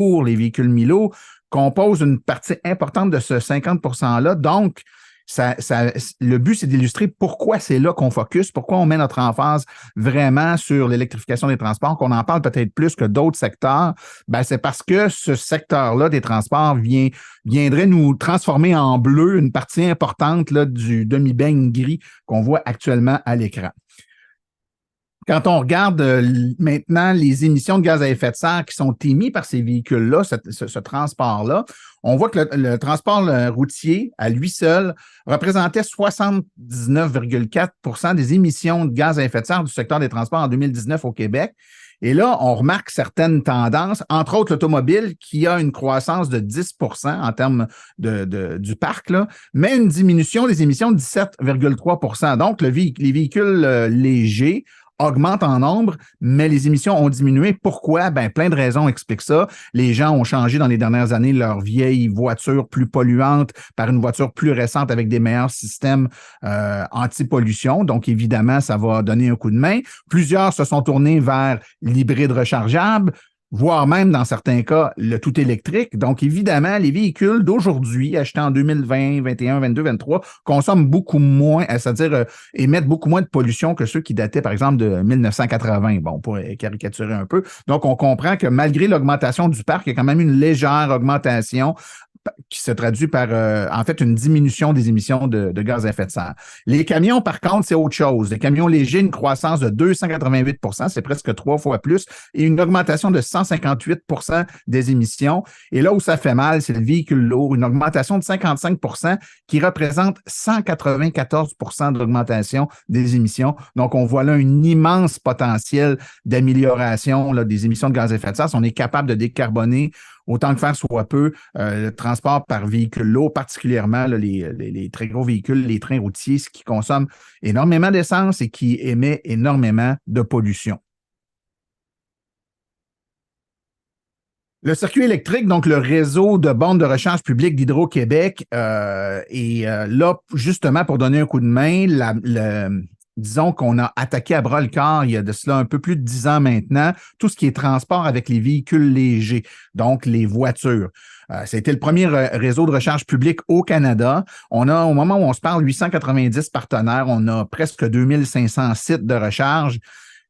pour les véhicules Milo compose une partie importante de ce 50 %-là. Donc, le but, c'est d'illustrer pourquoi c'est là qu'on focus, pourquoi on met notre emphase vraiment sur l'électrification des transports, qu'on en parle peut-être plus que d'autres secteurs. Ben, c'est parce que ce secteur-là des transports viendrait nous transformer en bleu une partie importante là, du demi-beigne gris qu'on voit actuellement à l'écran. Quand on regarde maintenant les émissions de gaz à effet de serre qui sont émises par ces véhicules-là, ce transport-là, on voit que le transport routier, à lui seul, représentait 79,4 % des émissions de gaz à effet de serre du secteur des transports en 2019 au Québec. Et là, on remarque certaines tendances, entre autres l'automobile qui a une croissance de 10 % en termes du parc, là, mais une diminution des émissions de 17,3 %. Donc, les véhicules légers augmentent en nombre, mais les émissions ont diminué. Pourquoi? Ben, plein de raisons expliquent ça. Les gens ont changé dans les dernières années leur vieille voiture plus polluante par une voiture plus récente avec des meilleurs systèmes anti-pollution. Donc, évidemment, ça va donner un coup de main. Plusieurs se sont tournés vers l'hybride rechargeable, voire même, dans certains cas, le tout électrique. Donc, évidemment, les véhicules d'aujourd'hui, achetés en 2020, 21, 22, 23, consomment beaucoup moins, c'est-à-dire émettent beaucoup moins de pollution que ceux qui dataient, par exemple, de 1980. Bon, pour caricaturer un peu. Donc, on comprend que malgré l'augmentation du parc, il y a quand même une légère augmentation qui se traduit par, en fait, une diminution des émissions de gaz à effet de serre. Les camions, par contre, c'est autre chose. Les camions légers, une croissance de 288 %, c'est presque 3 fois plus, et une augmentation de 158 % des émissions. Et là où ça fait mal, c'est le véhicule lourd, une augmentation de 55 % qui représente 194 % d'augmentation des émissions. Donc, on voit là un immense potentiel d'amélioration là, des émissions de gaz à effet de serre. Si on est capable de décarboner autant que faire soit peu, le transport par véhicule lourd, particulièrement là, les très gros véhicules, les trains routiers, ce qui consomme énormément d'essence et qui émet énormément de pollution. Le circuit électrique, donc le réseau de bornes de recharge publique d'Hydro-Québec, est là justement pour donner un coup de main. Disons qu'on a attaqué à bras-le-corps il y a de cela un peu plus de 10 ans maintenant, tout ce qui est transport avec les véhicules légers, donc les voitures. C'était le premier réseau de recharge publique au Canada. On a, au moment où on se parle, 890 partenaires. On a presque 2500 sites de recharge.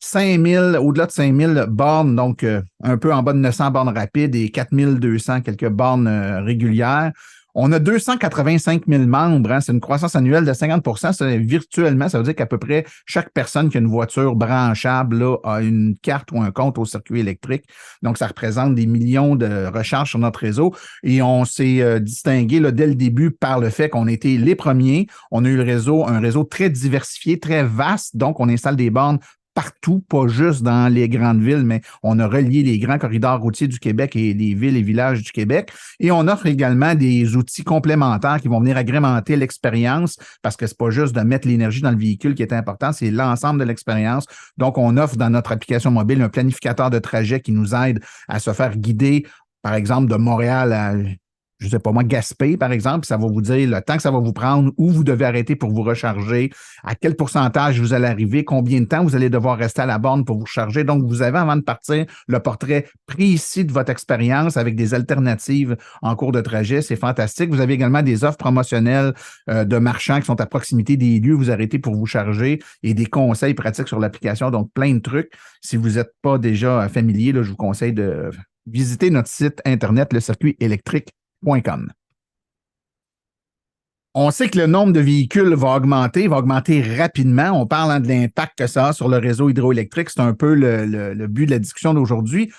5000, au-delà de 5000 bornes, donc un peu en bas de 900 bornes rapides et 4200 quelques bornes régulières. On a 285 000 membres, hein, c'est une croissance annuelle de 50 %. Virtuellement, ça veut dire qu'à peu près chaque personne qui a une voiture branchable là, a une carte ou un compte au circuit électrique. Donc, ça représente des millions de recharges sur notre réseau. Et on s'est distingué là, dès le début par le fait qu'on était les premiers. On a eu un réseau très diversifié, très vaste. Donc, on installe des bornes partout, pas juste dans les grandes villes, mais on a relié les grands corridors routiers du Québec et les villes et villages du Québec. Et on offre également des outils complémentaires qui vont venir agrémenter l'expérience parce que c'est pas juste de mettre l'énergie dans le véhicule qui est important, c'est l'ensemble de l'expérience. Donc, on offre dans notre application mobile un planificateur de trajet qui nous aide à se faire guider, par exemple, de Montréal à je ne sais pas moi, Gaspé, par exemple, ça va vous dire le temps que ça va vous prendre, où vous devez arrêter pour vous recharger, à quel pourcentage vous allez arriver, combien de temps vous allez devoir rester à la borne pour vous recharger. Donc, vous avez, avant de partir, le portrait précis de votre expérience avec des alternatives en cours de trajet. C'est fantastique. Vous avez également des offres promotionnelles de marchands qui sont à proximité des lieux où vous arrêtez pour vous charger et des conseils pratiques sur l'application. Donc, plein de trucs. Si vous n'êtes pas déjà familier, là, je vous conseille de visiter notre site Internet, le circuit électrique. On sait que le nombre de véhicules va augmenter rapidement. On parle de l'impact que ça a sur le réseau hydroélectrique. C'est un peu le but de la discussion d'aujourd'hui.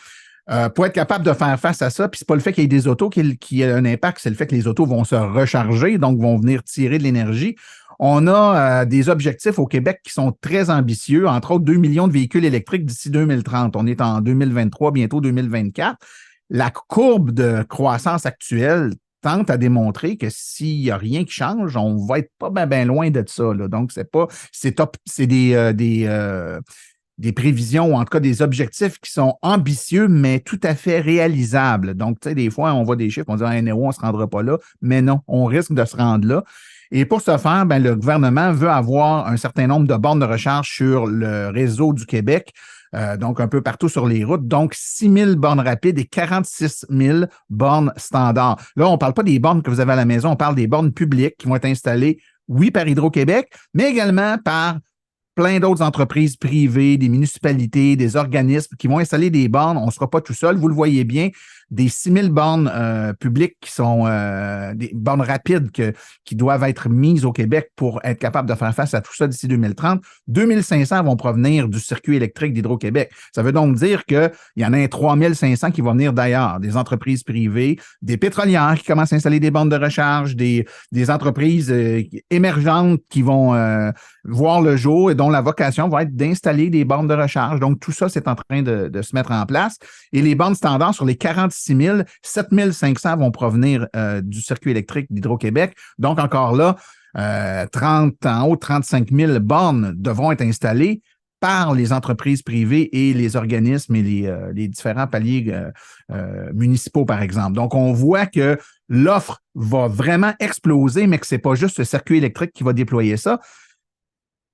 Pour être capable de faire face à ça, puis c'est pas le fait qu'il y ait des autos qui a un impact, c'est le fait que les autos vont se recharger, donc vont venir tirer de l'énergie. On a des objectifs au Québec qui sont très ambitieux, entre autres 2 millions de véhicules électriques d'ici 2030. On est en 2023, bientôt 2024. La courbe de croissance actuelle tente à démontrer que s'il n'y a rien qui change, on va être pas bien loin de ça, là. Donc, c'est des prévisions ou en tout cas des objectifs qui sont ambitieux, mais tout à fait réalisables. Donc, tu sais, des fois, on voit des chiffres, on dit, on ne se rendra pas là, mais non, on risque de se rendre là. Et pour ce faire, ben, le gouvernement veut avoir un certain nombre de bornes de recharge sur le réseau du Québec. donc un peu partout sur les routes. Donc, 6 000 bornes rapides et 46 000 bornes standards. Là, on ne parle pas des bornes que vous avez à la maison, on parle des bornes publiques qui vont être installées, oui, par Hydro-Québec, mais également par plein d'autres entreprises privées, des municipalités, des organismes qui vont installer des bornes. On ne sera pas tout seul, vous le voyez bien, des 6 000 bornes publiques qui sont des bornes rapides qui doivent être mises au Québec pour être capables de faire face à tout ça d'ici 2030. 2 500 vont provenir du circuit électrique d'Hydro-Québec. Ça veut donc dire qu'il y en a 3 500 qui vont venir d'ailleurs, des entreprises privées, des pétrolières qui commencent à installer des bornes de recharge, des entreprises émergentes qui vont voir le jour et dont la vocation va être d'installer des bornes de recharge. Donc, tout ça, c'est en train de se mettre en place. Et les bornes standards sur les 46 000, 7 500 vont provenir du circuit électrique d'Hydro-Québec. Donc, encore là, 35 000 bornes devront être installées par les entreprises privées et les organismes et les différents paliers municipaux, par exemple. Donc, on voit que l'offre va vraiment exploser, mais que ce n'est pas juste le circuit électrique qui va déployer ça.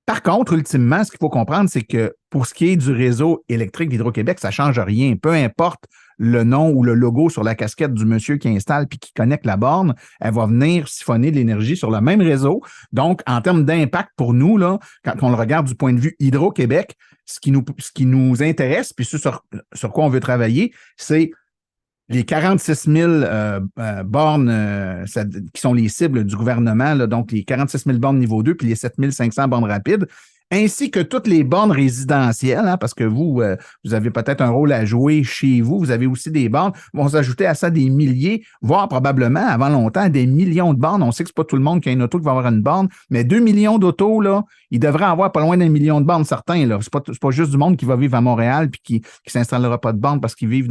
Par contre, ultimement, ce qu'il faut comprendre, c'est que pour ce qui est du réseau électrique d'Hydro-Québec, ça ne change rien. Peu importe le nom ou le logo sur la casquette du monsieur qui installe puis qui connecte la borne, elle va venir siphonner de l'énergie sur le même réseau. Donc, en termes d'impact pour nous, là, quand on le regarde du point de vue Hydro-Québec, ce qui nous intéresse, puis ce sur quoi on veut travailler, c'est les 46 000 bornes qui sont les cibles du gouvernement, là, donc les 46 000 bornes niveau 2 puis les 7 500 bornes rapides, ainsi que toutes les bornes résidentielles, hein, parce que vous avez peut-être un rôle à jouer chez vous, vous avez aussi des bornes, vont s'ajouter à ça des milliers, voire probablement, avant longtemps, des millions de bornes. On sait que ce n'est pas tout le monde qui a une auto qui va avoir une borne, mais 2 millions d'autos, là, il devrait avoir pas loin d'1 million de bornes, certains. Ce n'est pas juste du monde qui va vivre à Montréal puis qui ne s'installera pas de bornes parce qu'ils vivent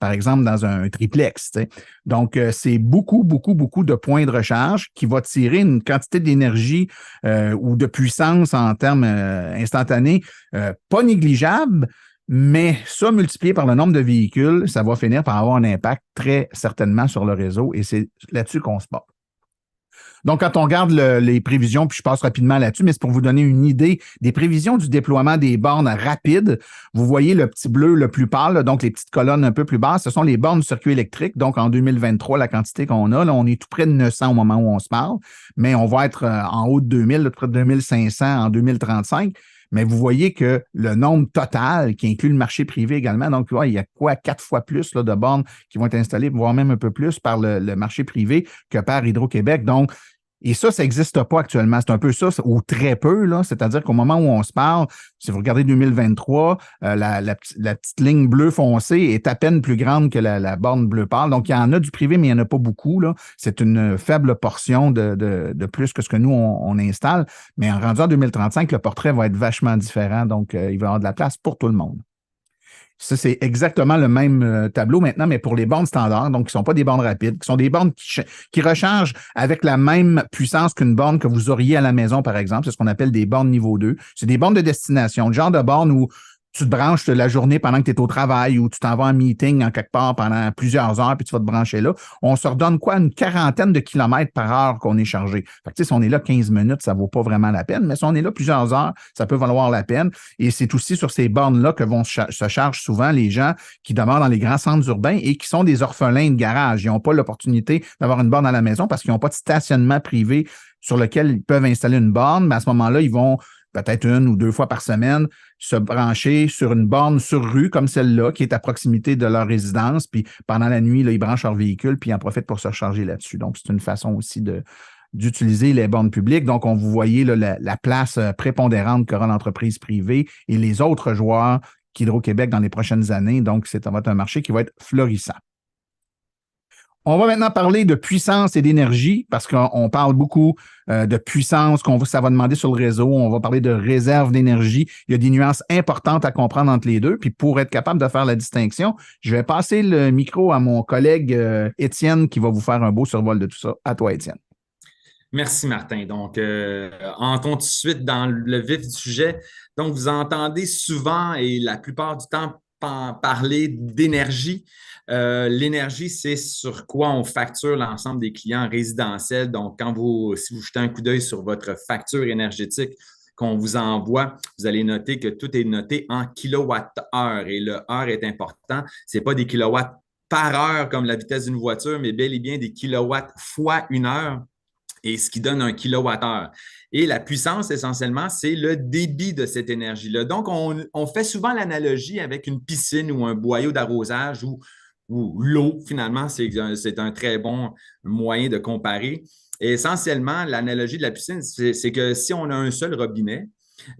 par exemple, dans un triplex. T'sais. Donc, c'est beaucoup, beaucoup, beaucoup de points de recharge qui va tirer une quantité d'énergie ou de puissance en termes instantanés pas négligeable, mais ça, multiplié par le nombre de véhicules, ça va finir par avoir un impact très certainement sur le réseau et c'est là-dessus qu'on se bat. Donc, quand on regarde les prévisions, puis je passe rapidement là-dessus, mais c'est pour vous donner une idée des prévisions du déploiement des bornes rapides. Vous voyez le petit bleu le plus pâle, là, donc les petites colonnes un peu plus basses, ce sont les bornes du circuit électrique. Donc, en 2023, la quantité qu'on a, là, on est tout près de 900 au moment où on se parle, mais on va être en haut de 2000, là, près de 2500 en 2035. Mais vous voyez que le nombre total, qui inclut le marché privé également, donc il y a 4 fois plus là, de bornes qui vont être installées, voire même un peu plus par le marché privé que par Hydro-Québec. Donc, et ça n'existe pas actuellement. C'est un peu ça, ou très peu, là. C'est-à-dire qu'au moment où on se parle, si vous regardez 2023, la petite ligne bleue foncée est à peine plus grande que la borne bleu pâle. Donc, il y en a du privé, mais il n'y en a pas beaucoup, là. C'est une faible portion de plus que ce que nous, on installe. Mais en rendu en 2035, le portrait va être vachement différent. Donc, il va y avoir de la place pour tout le monde. Ça, c'est exactement le même tableau maintenant, mais pour les bornes standards, donc qui ne sont pas des bornes rapides, qui sont des bornes qui rechargent avec la même puissance qu'une borne que vous auriez à la maison, par exemple. C'est ce qu'on appelle des bornes niveau 2. C'est des bornes de destination, le genre de borne où tu te branches la journée pendant que tu es au travail ou tu t'en vas en meeting en quelque part pendant plusieurs heures puis tu vas te brancher là. On se redonne une quarantaine de kilomètres par heure qu'on est chargé. Fait que, si on est là 15 minutes, ça ne vaut pas vraiment la peine, mais si on est là plusieurs heures, ça peut valoir la peine. Et c'est aussi sur ces bornes-là que se chargent souvent les gens qui demeurent dans les grands centres urbains et qui sont des orphelins de garage. Ils n'ont pas l'opportunité d'avoir une borne à la maison parce qu'ils n'ont pas de stationnement privé sur lequel ils peuvent installer une borne, mais à ce moment-là, ils vont peut-être 1 ou 2 fois par semaine, se brancher sur une borne sur rue comme celle-là, qui est à proximité de leur résidence. Puis pendant la nuit, là, ils branchent leur véhicule, puis ils en profitent pour se recharger là-dessus. Donc, c'est une façon aussi d'utiliser les bornes publiques. Donc, vous voyez là, la place prépondérante qu'aura l'entreprise privée et les autres joueurs qu'Hydro-Québec dans les prochaines années. Donc, ça va être un marché qui va être florissant. On va maintenant parler de puissance et d'énergie parce qu'on parle beaucoup de puissance ça va demander sur le réseau. On va parler de réserve d'énergie. Il y a des nuances importantes à comprendre entre les deux. Puis pour être capable de faire la distinction, je vais passer le micro à mon collègue Étienne qui va vous faire un beau survol de tout ça. À toi, Étienne. Merci, Martin. Donc, entrons tout de suite dans le vif du sujet. Donc, vous entendez souvent et la plupart du temps parler d'énergie. L'énergie, c'est sur quoi on facture l'ensemble des clients résidentiels. Donc, si vous jetez un coup d'œil sur votre facture énergétique, qu'on vous envoie, vous allez noter que tout est noté en kilowattheure. Et le heure est important. Ce n'est pas des kilowatts par heure comme la vitesse d'une voiture, mais bel et bien des kilowatts fois une heure, et ce qui donne un kilowattheure. Et la puissance, essentiellement, c'est le débit de cette énergie-là. Donc, on fait souvent l'analogie avec une piscine ou un boyau d'arrosage ou l'eau, finalement, c'est un très bon moyen de comparer. Et essentiellement, l'analogie de la piscine, c'est que si on a un seul robinet,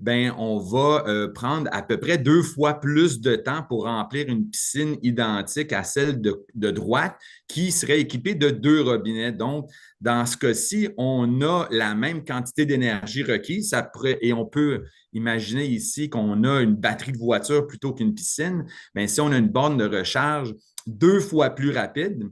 ben, on va prendre à peu près 2 fois plus de temps pour remplir une piscine identique à celle de droite qui serait équipée de 2 robinets. Donc, dans ce cas-ci, on a la même quantité d'énergie requise et on peut imaginer ici qu'on a une batterie de voiture plutôt qu'une piscine. Bien, si on a une borne de recharge 2 fois plus rapide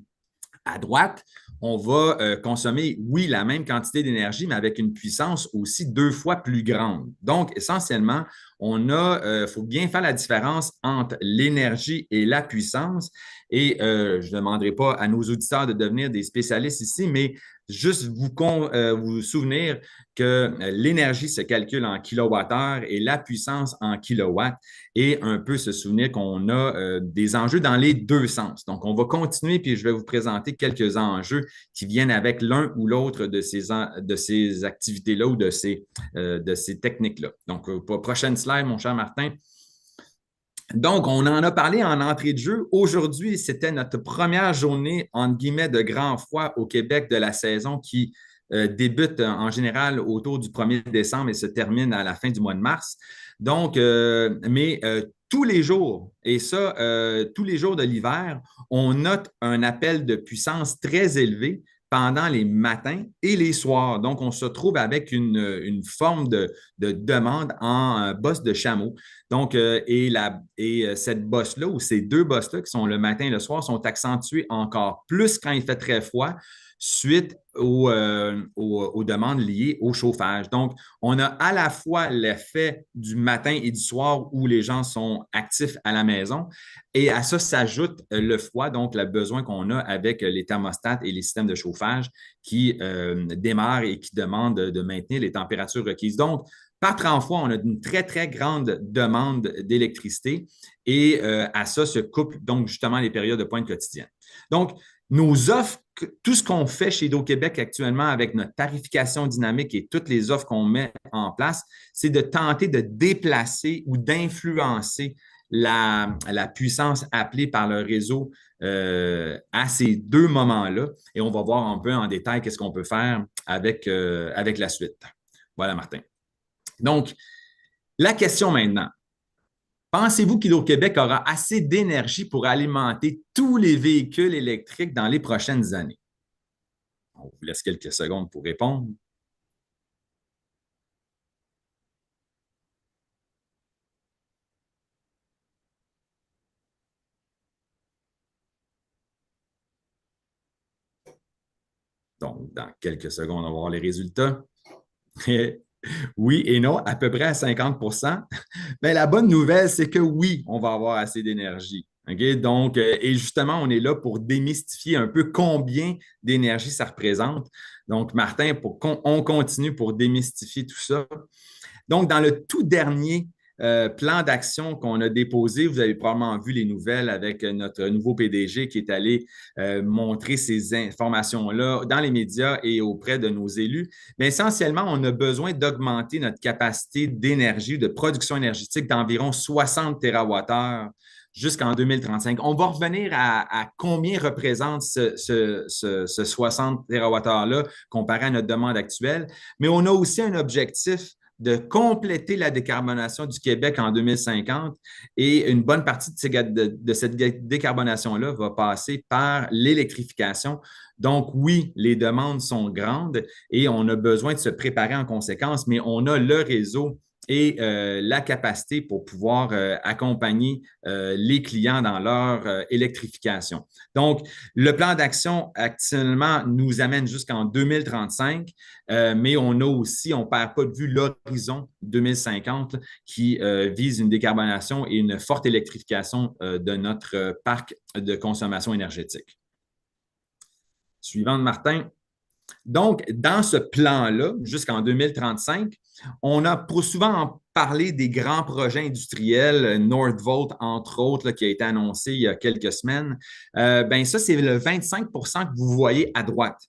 à droite, on va consommer, oui, la même quantité d'énergie, mais avec une puissance aussi 2 fois plus grande. Donc, essentiellement, faut bien faire la différence entre l'énergie et la puissance. Et je ne demanderai pas à nos auditeurs de devenir des spécialistes ici, mais juste vous souvenir que l'énergie se calcule en kilowattheure et la puissance en kilowatts, et un peu se souvenir qu'on a des enjeux dans les deux sens. Donc, on va continuer, puis je vais vous présenter quelques enjeux qui viennent avec l'un ou l'autre de ces activités-là ou de ces techniques-là. Donc, prochaine slide, mon cher Martin. Donc, on en a parlé en entrée de jeu. Aujourd'hui, c'était notre première journée, entre guillemets, de grand froid au Québec de la saison qui débute en général autour du 1er décembre et se termine à la fin du mois de mars. Donc, tous les jours, et ça, tous les jours de l'hiver, on note un appel de puissance très élevé pendant les matins et les soirs. Donc, on se trouve avec une forme de demande en bosse de chameau. Donc, cette bosse-là, ou ces 2 bosses-là, qui sont le matin et le soir, sont accentuées encore plus quand il fait très froid, suite aux demandes liées au chauffage. Donc, on a à la fois l'effet du matin et du soir où les gens sont actifs à la maison, et à ça s'ajoute le froid, donc le besoin qu'on a avec les thermostats et les systèmes de chauffage qui démarrent et qui demandent de maintenir les températures requises. Donc, par temps froid, on a une très, très grande demande d'électricité, et à ça se couplent donc justement les périodes de pointe quotidienne. Donc, nos offres, tout ce qu'on fait chez Hydro-Québec actuellement avec notre tarification dynamique et toutes les offres qu'on met en place, c'est de tenter de déplacer ou d'influencer la puissance appelée par le réseau à ces 2 moments-là. Et on va voir un peu en détail qu'est-ce qu'on peut faire avec la suite. Voilà, Martin. Donc, la question maintenant. Pensez-vous qu'Hydro-Québec aura assez d'énergie pour alimenter tous les véhicules électriques dans les prochaines années? On vous laisse quelques secondes pour répondre. Donc, dans quelques secondes, on va voir les résultats. Oui et non, à peu près à 50 Mais la bonne nouvelle, c'est que oui, on va avoir assez d'énergie. Okay? Donc, et justement, on est là pour démystifier un peu combien d'énergie ça représente. Donc, Martin, on continue pour démystifier tout ça. Donc, dans le tout dernier plan d'action qu'on a déposé, vous avez probablement vu les nouvelles avec notre nouveau PDG qui est allé montrer ces informations-là dans les médias et auprès de nos élus. Mais essentiellement, on a besoin d'augmenter notre capacité d'énergie, de production énergétique d'environ 60 TWh jusqu'en 2035. On va revenir à combien représente ce 60 TWh-là comparé à notre demande actuelle, mais on a aussi un objectif de compléter la décarbonation du Québec en 2050, et une bonne partie de cette décarbonation-là va passer par l'électrification. Donc, oui, les demandes sont grandes et on a besoin de se préparer en conséquence, mais on a le réseau et la capacité pour pouvoir accompagner les clients dans leur électrification. Donc, le plan d'action actuellement nous amène jusqu'en 2035, mais on ne perd pas de vue l'horizon 2050 qui vise une décarbonation et une forte électrification de notre parc de consommation énergétique. Suivante, Martin. Donc, dans ce plan-là, jusqu'en 2035, on a pour souvent parlé des grands projets industriels, Northvolt, entre autres, là, qui a été annoncé il y a quelques semaines. Ben ça, c'est le 25 que vous voyez à droite.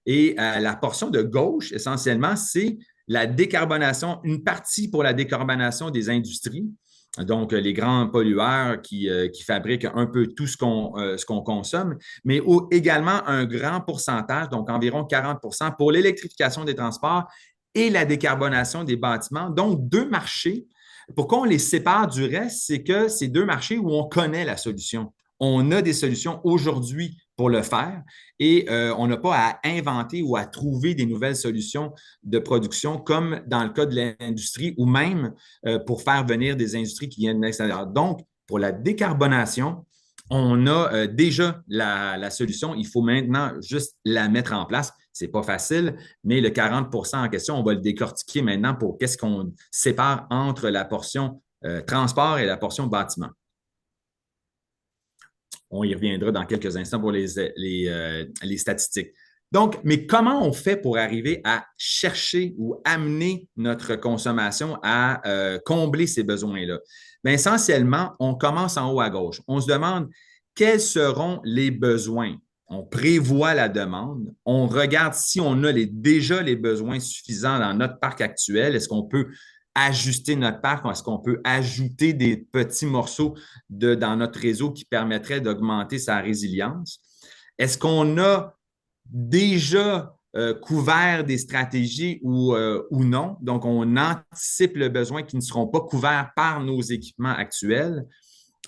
Et la portion de gauche, essentiellement, c'est la décarbonation, une partie pour la décarbonation des industries, donc les grands pollueurs qui fabriquent un peu tout ce qu'on consomme, mais également un grand pourcentage, donc environ 40 pour l'électrification des transports et la décarbonation des bâtiments. Donc, deux marchés. Pourquoi on les sépare du reste? C'est que c'est deux marchés où on connaît la solution. On a des solutions aujourd'hui pour le faire et on n'a pas à inventer ou à trouver des nouvelles solutions de production comme dans le cas de l'industrie ou même pour faire venir des industries qui viennent de l'extérieur. Donc, pour la décarbonation, on a déjà la solution. Il faut maintenant juste la mettre en place. Ce n'est pas facile, mais le 40 en question, on va le décortiquer maintenant pour qu'est-ce qu'on sépare entre la portion transport et la portion bâtiment. On y reviendra dans quelques instants pour les statistiques. Donc, mais comment on fait pour arriver à chercher ou amener notre consommation à combler ces besoins-là? Bien, essentiellement, on commence en haut à gauche. On se demande quels seront les besoins. On prévoit la demande. On regarde si on a déjà les besoins suffisants dans notre parc actuel. Est-ce qu'on peut ajuster notre parc? Est-ce qu'on peut ajouter des petits morceaux dans notre réseau qui permettraient d'augmenter sa résilience? Est-ce qu'on a déjà couvert des stratégies ou non? Donc, on anticipe le besoin qui ne seront pas couverts par nos équipements actuels.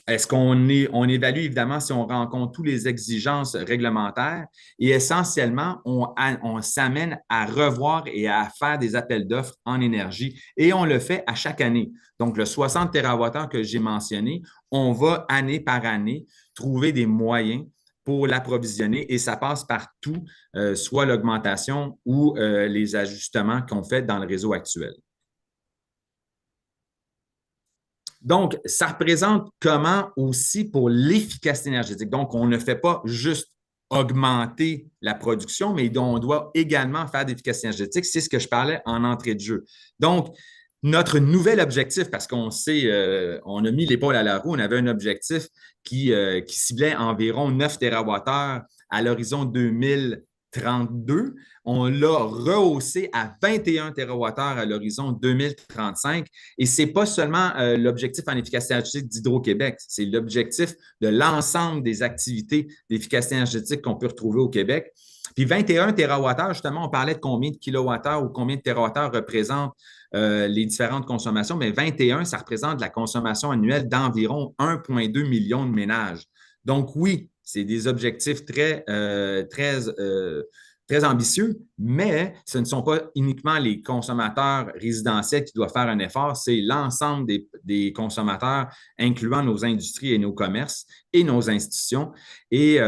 Est-ce qu'on évalue évidemment si on rencontre toutes les exigences réglementaires et essentiellement, on s'amène à revoir et à faire des appels d'offres en énergie et on le fait à chaque année. Donc, le 60 TWh que j'ai mentionné, on va année par année trouver des moyens pour l'approvisionner et ça passe par tout, soit l'augmentation ou les ajustements qu'on fait dans le réseau actuel. Donc, ça représente comment aussi pour l'efficacité énergétique. Donc, on ne fait pas juste augmenter la production, mais on doit également faire d'efficacité énergétique. C'est ce que je parlais en entrée de jeu. Donc, notre nouvel objectif, parce qu'on sait, on a mis l'épaule à la roue, on avait un objectif qui ciblait environ 9 TWh à l'horizon 2032. On l'a rehaussé à 21 TWh à l'horizon 2035. Et ce n'est pas seulement l'objectif en efficacité énergétique d'Hydro-Québec, c'est l'objectif de l'ensemble des activités d'efficacité énergétique qu'on peut retrouver au Québec. Puis 21 TWh, justement, on parlait de combien de kilowattheures ou combien de térawattheures représentent les différentes consommations, mais 21, ça représente la consommation annuelle d'environ 1,2 million de ménages. Donc oui, c'est des objectifs très ambitieux, mais ce ne sont pas uniquement les consommateurs résidentiels qui doivent faire un effort, c'est l'ensemble des consommateurs, incluant nos industries et nos commerces et nos institutions. Et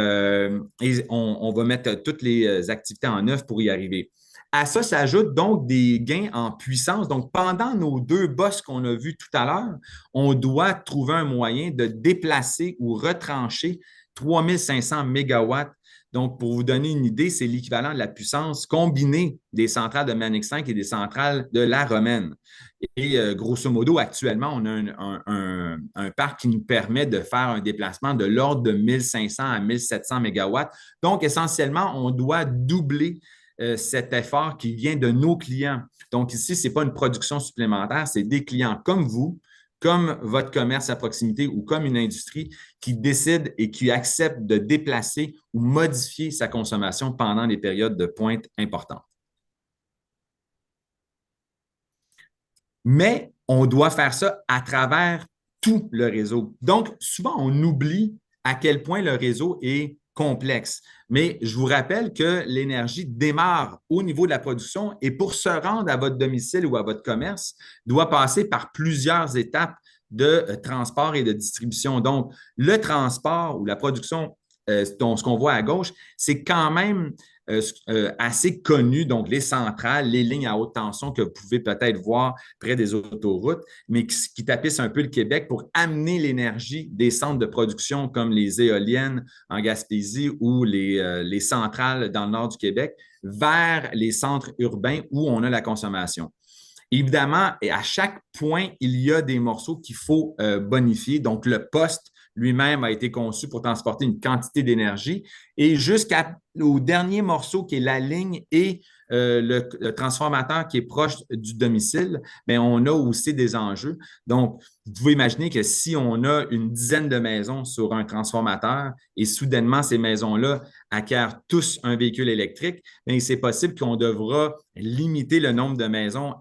on va mettre toutes les activités en œuvre pour y arriver. À ça s'ajoutent donc des gains en puissance. Donc, pendant nos deux bosses qu'on a vues tout à l'heure, on doit trouver un moyen de déplacer ou retrancher 3500 mégawatts. Donc, pour vous donner une idée, c'est l'équivalent de la puissance combinée des centrales de Manic 5 et des centrales de la Romaine. Et grosso modo, actuellement, on a un parc qui nous permet de faire un déplacement de l'ordre de 1500 à 1700 mégawatts. Donc, essentiellement, on doit doubler cet effort qui vient de nos clients. Donc, ici, ce n'est pas une production supplémentaire, c'est des clients comme vous, comme votre commerce à proximité ou comme une industrie qui décide et qui accepte de déplacer ou modifier sa consommation pendant les périodes de pointe importantes. Mais on doit faire ça à travers tout le réseau. Donc, souvent, on oublie à quel point le réseau est complexe. Mais je vous rappelle que l'énergie démarre au niveau de la production et pour se rendre à votre domicile ou à votre commerce, doit passer par plusieurs étapes de transport et de distribution. Donc, le transport ou la production, ce qu'on voit à gauche, c'est quand même assez connues, donc les centrales, les lignes à haute tension que vous pouvez peut-être voir près des autoroutes, mais qui tapissent un peu le Québec pour amener l'énergie des centres de production comme les éoliennes en Gaspésie ou les centrales dans le nord du Québec vers les centres urbains où on a la consommation. Évidemment, et à chaque point, il y a des morceaux qu'il faut bonifier. Donc, le poste lui-même a été conçu pour transporter une quantité d'énergie. Et jusqu'au dernier morceau qui est la ligne et le transformateur qui est proche du domicile, bien, on a aussi des enjeux. Donc, vous pouvez imaginer que si on a une dizaine de maisons sur un transformateur et soudainement ces maisons-là acquièrent tous un véhicule électrique, bien, c'est possible qu'on devra limiter le nombre de maisons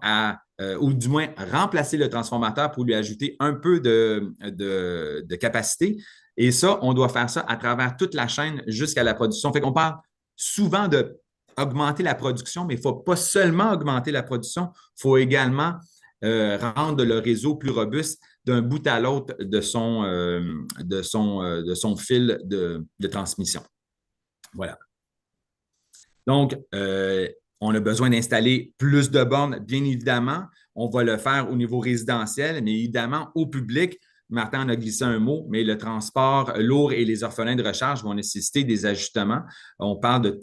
ou du moins remplacer le transformateur pour lui ajouter un peu de capacité. Et ça, on doit faire ça à travers toute la chaîne jusqu'à la production. Fait qu'on parle souvent d'augmenter la production, mais il ne faut pas seulement augmenter la production, il faut également rendre le réseau plus robuste d'un bout à l'autre de son fil de transmission. Voilà. Donc, on a besoin d'installer plus de bornes, bien évidemment. On va le faire au niveau résidentiel, mais évidemment, au public, Martin en a glissé un mot, mais le transport lourd et les orphelins de recharge vont nécessiter des ajustements. On parle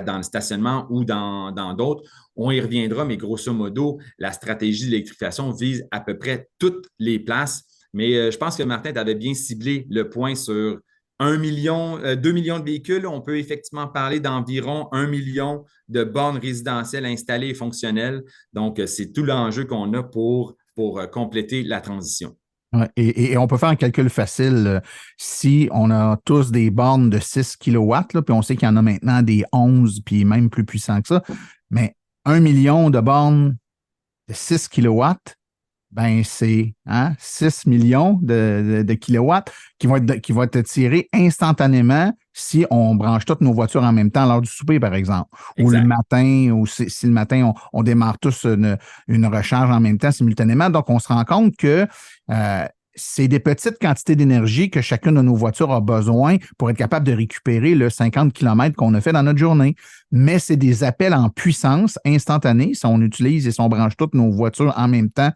dans le stationnement ou dans d'autres. On y reviendra, mais grosso modo, la stratégie d'électrification vise à peu près toutes les places. Mais je pense que Martin, tu avais bien ciblé le point sur 1 million, 2 millions de véhicules. On peut effectivement parler d'environ 1 million de bornes résidentielles installées et fonctionnelles. Donc, c'est tout l'enjeu qu'on a pour compléter la transition. Ouais, et on peut faire un calcul facile. Si on a tous des bornes de 6 kilowatts, là, puis on sait qu'il y en a maintenant des 11, puis même plus puissants que ça, mais 1 million de bornes de 6 kilowatts, ben c'est 6 millions de kilowatts qui vont être tirés instantanément si on branche toutes nos voitures en même temps lors du souper, par exemple. Exact. Ou le matin, ou si le matin, on démarre tous une recharge en même temps simultanément. Donc, on se rend compte que c'est des petites quantités d'énergie que chacune de nos voitures a besoin pour être capable de récupérer le 50 km qu'on a fait dans notre journée. Mais c'est des appels en puissance instantanée si on utilise et si on branche toutes nos voitures en même temps.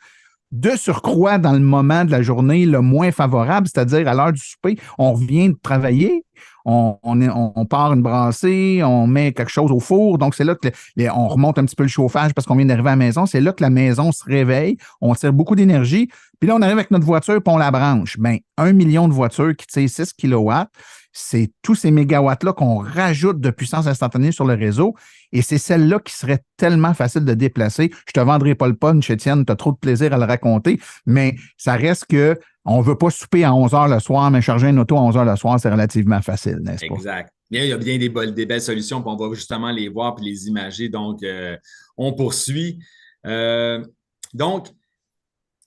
De surcroît, dans le moment de la journée le moins favorable, c'est-à-dire à l'heure du souper, on revient de travailler, on part une brassée, on met quelque chose au four, donc c'est là que on remonte un petit peu le chauffage parce qu'on vient d'arriver à la maison, c'est là que la maison se réveille, on tire beaucoup d'énergie, puis là, on arrive avec notre voiture puis on la branche. Bien, 1 million de voitures qui tirent 6 kilowatts, c'est tous ces mégawatts-là qu'on rajoute de puissance instantanée sur le réseau et c'est celle-là qui serait tellement facile de déplacer. Je te vendrai pas le punch, Étienne, tu as trop de plaisir à le raconter, mais ça reste que on ne veut pas souper à 11 h le soir, mais charger une auto à 11 h le soir, c'est relativement facile, n'est-ce pas? Exact. Il y a bien des belles solutions, puis on va justement les voir et les imager. Donc, on poursuit. Donc,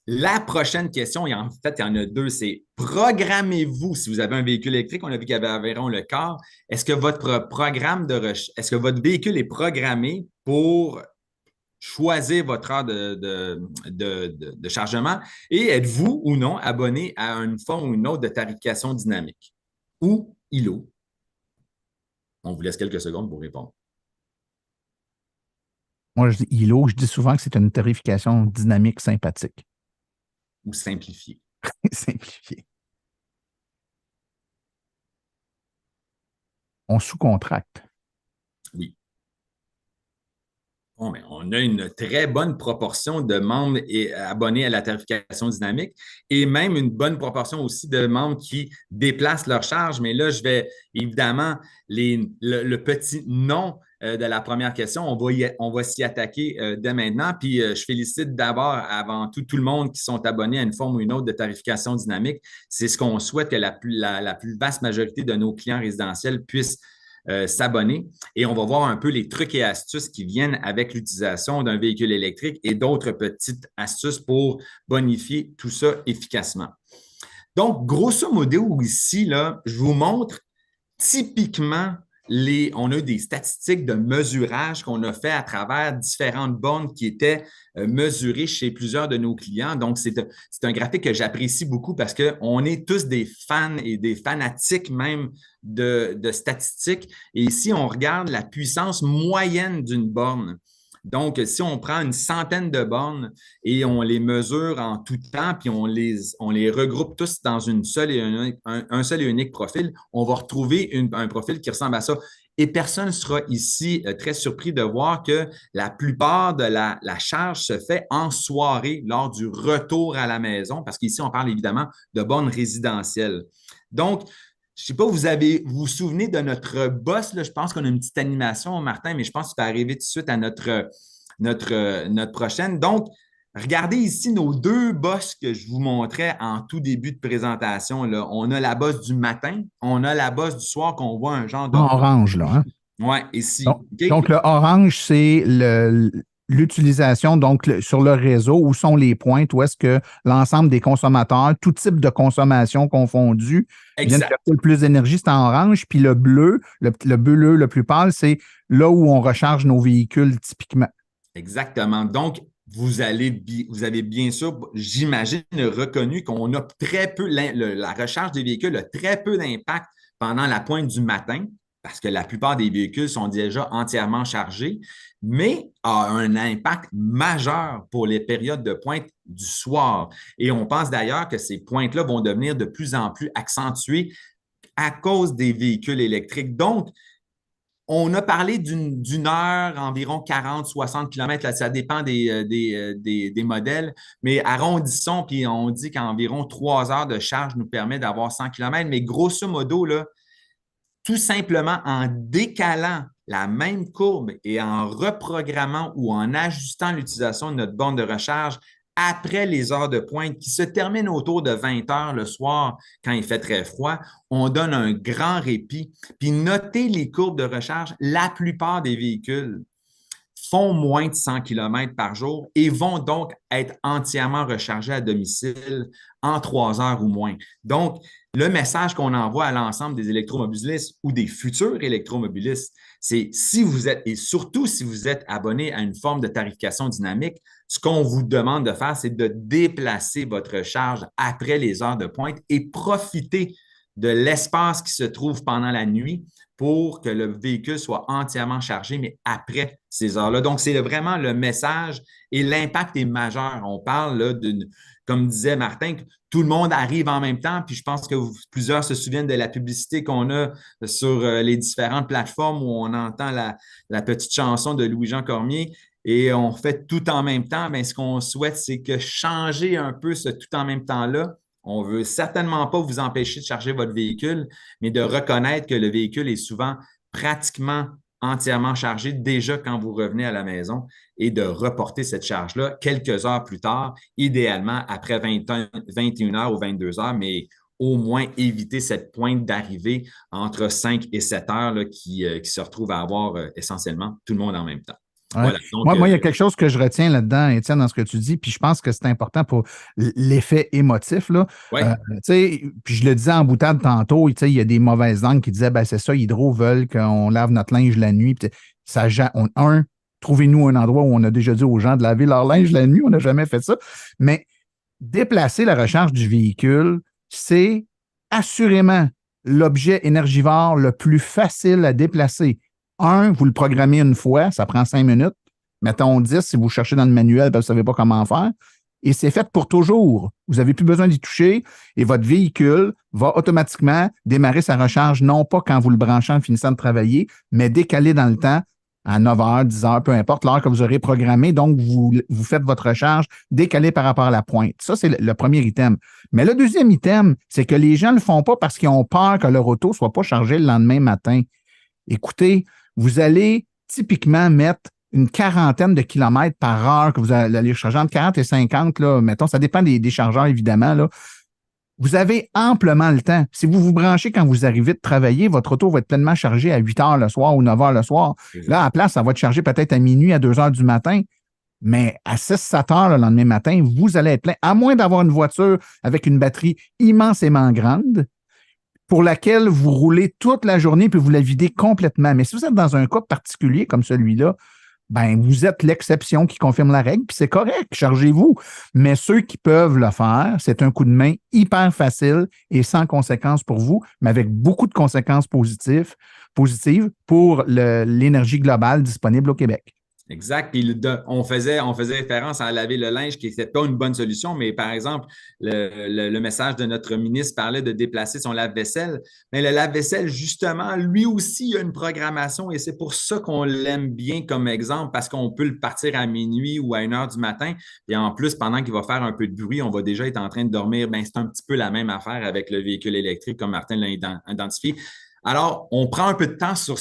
la prochaine question, en fait, il y en a deux, c'est programmez-vous, si vous avez un véhicule électrique, on a vu qu'il y avait environ le quart, est-ce que est-ce que votre véhicule est programmé pour choisir votre heure de chargement et êtes-vous ou non abonné à une forme ou une autre de tarification dynamique ou ILO? On vous laisse quelques secondes pour répondre. Moi, je dis ILO, je dis souvent que c'est une tarification dynamique sympathique. Ou simplifiée. Simplifiée. On sous-contracte. Oui. Bon, mais on a une très bonne proportion de membres abonnés à la tarification dynamique et même une bonne proportion aussi de membres qui déplacent leurs charges. Mais là, je vais évidemment, le petit nom de la première question, on va s'y attaquer dès maintenant. Puis je félicite d'abord, avant tout le monde qui sont abonnés à une forme ou une autre de tarification dynamique. C'est ce qu'on souhaite que la plus vaste majorité de nos clients résidentiels puissent s'abonner et on va voir un peu les trucs et astuces qui viennent avec l'utilisation d'un véhicule électrique et d'autres petites astuces pour bonifier tout ça efficacement. Donc, grosso modo, ici, là, je vous montre typiquement on a eu des statistiques de mesurage qu'on a fait à travers différentes bornes qui étaient mesurées chez plusieurs de nos clients. Donc, c'est un graphique que j'apprécie beaucoup parce qu'on est tous des fans et des fanatiques même de statistiques. Et ici, on regarde la puissance moyenne d'une borne. Donc, si on prend une centaine de bornes et on les mesure en tout temps, puis on les regroupe tous dans un seul et unique profil, on va retrouver un profil qui ressemble à ça. Et personne ne sera ici très surpris de voir que la plupart de la charge se fait en soirée lors du retour à la maison, parce qu'ici, on parle évidemment de bornes résidentielles. Donc, je ne sais pas, vous vous souvenez de notre boss, là, je pense qu'on a une petite animation, Martin, mais je pense que ça va arriver tout de suite à notre prochaine. Donc, regardez ici nos deux bosses que je vous montrais en tout début de présentation, là. On a la bosse du matin, on a la bosse du soir qu'on voit un genre de... En orange, là. Hein? Oui, ici. Donc, Okay? donc, le orange, c'est l'utilisation donc sur le réseau, où sont les pointes, où est-ce que l'ensemble des consommateurs, tout type de consommation confondue, viennent chercher le plus d'énergie, c'est en orange. Puis le bleu, le bleu le plus pâle, c'est là où on recharge nos véhicules typiquement. Exactement. Donc, vous avez bien sûr, j'imagine, reconnu qu'on a très peu, la recharge des véhicules a très peu d'impact pendant la pointe du matin, parce que la plupart des véhicules sont déjà entièrement chargés, mais a un impact majeur pour les périodes de pointe du soir. Et on pense d'ailleurs que ces pointes-là vont devenir de plus en plus accentuées à cause des véhicules électriques. Donc, on a parlé d'une heure, environ 40, 60 km, là, ça dépend des modèles, mais arrondissons, puis on dit qu'environ 3 heures de charge nous permet d'avoir 100 km, mais grosso modo, là, tout simplement en décalant la même courbe et en reprogrammant ou en ajustant l'utilisation de notre borne de recharge après les heures de pointe qui se terminent autour de 20 heures le soir quand il fait très froid, on donne un grand répit. Puis notez les courbes de recharge, la plupart des véhicules font moins de 100 km par jour et vont donc être entièrement rechargés à domicile en 3 heures ou moins. Donc, le message qu'on envoie à l'ensemble des électromobilistes ou des futurs électromobilistes, c'est si vous êtes, et surtout si vous êtes abonné à une forme de tarification dynamique, ce qu'on vous demande de faire, c'est de déplacer votre charge après les heures de pointe et profiter de l'espace qui se trouve pendant la nuit pour que le véhicule soit entièrement chargé, mais après ces heures-là. Donc, c'est vraiment le message et l'impact est majeur. On parle là, comme disait Martin, que tout le monde arrive en même temps, puis je pense que plusieurs se souviennent de la publicité qu'on a sur les différentes plateformes où on entend la petite chanson de Louis-Jean Cormier et on fait tout en même temps. Bien, ce qu'on souhaite, c'est que changer un peu ce tout en même temps-là. On ne veut certainement pas vous empêcher de charger votre véhicule, mais de reconnaître que le véhicule est souvent pratiquement entièrement chargé déjà quand vous revenez à la maison et de reporter cette charge-là quelques heures plus tard, idéalement après 21 heures ou 22 heures, mais au moins éviter cette pointe d'arrivée entre 5 et 7 heures là, qui se retrouve à avoir essentiellement tout le monde en même temps. Ouais. Voilà, donc, moi, il y a quelque chose que je retiens là-dedans, Étienne, dans ce que tu dis, puis je pense que c'est important pour l'effet émotif. Là. ouais. Puis je le disais en boutade tantôt, il y a des mauvaises langues qui disaient ben, c'est ça, Hydro veulent qu'on lave notre linge la nuit. Puis, trouvez-nous un endroit où on a déjà dit aux gens de laver leur linge la nuit, on n'a jamais fait ça. Mais déplacer la recharge du véhicule, c'est assurément l'objet énergivore le plus facile à déplacer. Vous le programmez une fois, ça prend 5 minutes. Mettons 10 si vous cherchez dans le manuel, vous ne savez pas comment faire. Et c'est fait pour toujours. Vous n'avez plus besoin d'y toucher et votre véhicule va automatiquement démarrer sa recharge, non pas quand vous le branchez en finissant de travailler, mais décalé dans le temps à 9 heures, 10 heures, peu importe l'heure que vous aurez programmé. Donc, vous faites votre recharge décalée par rapport à la pointe. Ça, c'est le premier item. Mais le deuxième item, c'est que les gens ne le font pas parce qu'ils ont peur que leur auto ne soit pas chargée le lendemain matin. Écoutez, vous allez typiquement mettre une quarantaine de kilomètres par heure que vous allez charger entre 40 et 50, là, mettons, ça dépend des chargeurs, évidemment. Là. Vous avez amplement le temps. Si vous vous branchez quand vous arrivez de travailler, votre auto va être pleinement chargée à 8 heures le soir ou 9 heures le soir. Là, à la place, ça va être chargé peut-être à minuit, à 2 heures du matin. Mais à 6-7 heures le lendemain matin, vous allez être plein, à moins d'avoir une voiture avec une batterie immensément grande. pour laquelle vous roulez toute la journée puis vous la videz complètement. Mais si vous êtes dans un cas particulier comme celui-là, ben vous êtes l'exception qui confirme la règle, puis c'est correct, chargez-vous. Mais ceux qui peuvent le faire, c'est un coup de main hyper facile et sans conséquences pour vous, mais avec beaucoup de conséquences positives pour l'énergie globale disponible au Québec. Exact. Puis on faisait référence à laver le linge, qui n'était pas une bonne solution, mais par exemple, le message de notre ministre parlait de déplacer son lave-vaisselle. Mais le lave-vaisselle, justement, lui aussi, il a une programmation et c'est pour ça qu'on l'aime bien comme exemple, parce qu'on peut le partir à minuit ou à 1 heure du matin. Et en plus, pendant qu'il va faire un peu de bruit, on va déjà être en train de dormir. Ben, c'est un petit peu la même affaire avec le véhicule électrique, comme Martin l'a identifié. Alors, on prend un peu de temps sur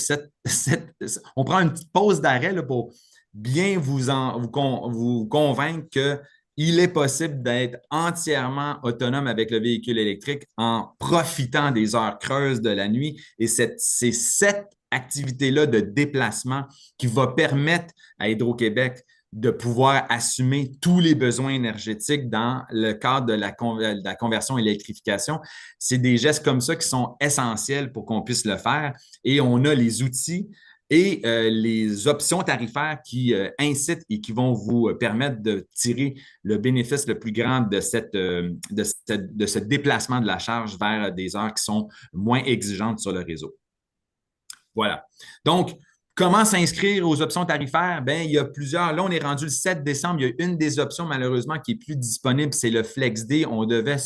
on prend une petite pause d'arrêt là, pour bien vous convaincre qu'il est possible d'être entièrement autonome avec le véhicule électrique en profitant des heures creuses de la nuit. Et c'est cette activité-là de déplacement qui va permettre à Hydro-Québec de pouvoir assumer tous les besoins énergétiques dans le cadre de la conversion et l'électrification. C'est des gestes comme ça qui sont essentiels pour qu'on puisse le faire. Et on a les outils et les options tarifaires qui incitent et qui vont vous permettre de tirer le bénéfice le plus grand de ce déplacement de la charge vers des heures qui sont moins exigeantes sur le réseau. Voilà. Donc, comment s'inscrire aux options tarifaires? Bien, il y a plusieurs. Là, on est rendu le 7 décembre. Il y a une des options, malheureusement, qui est plus disponible, c'est le FlexD. On devait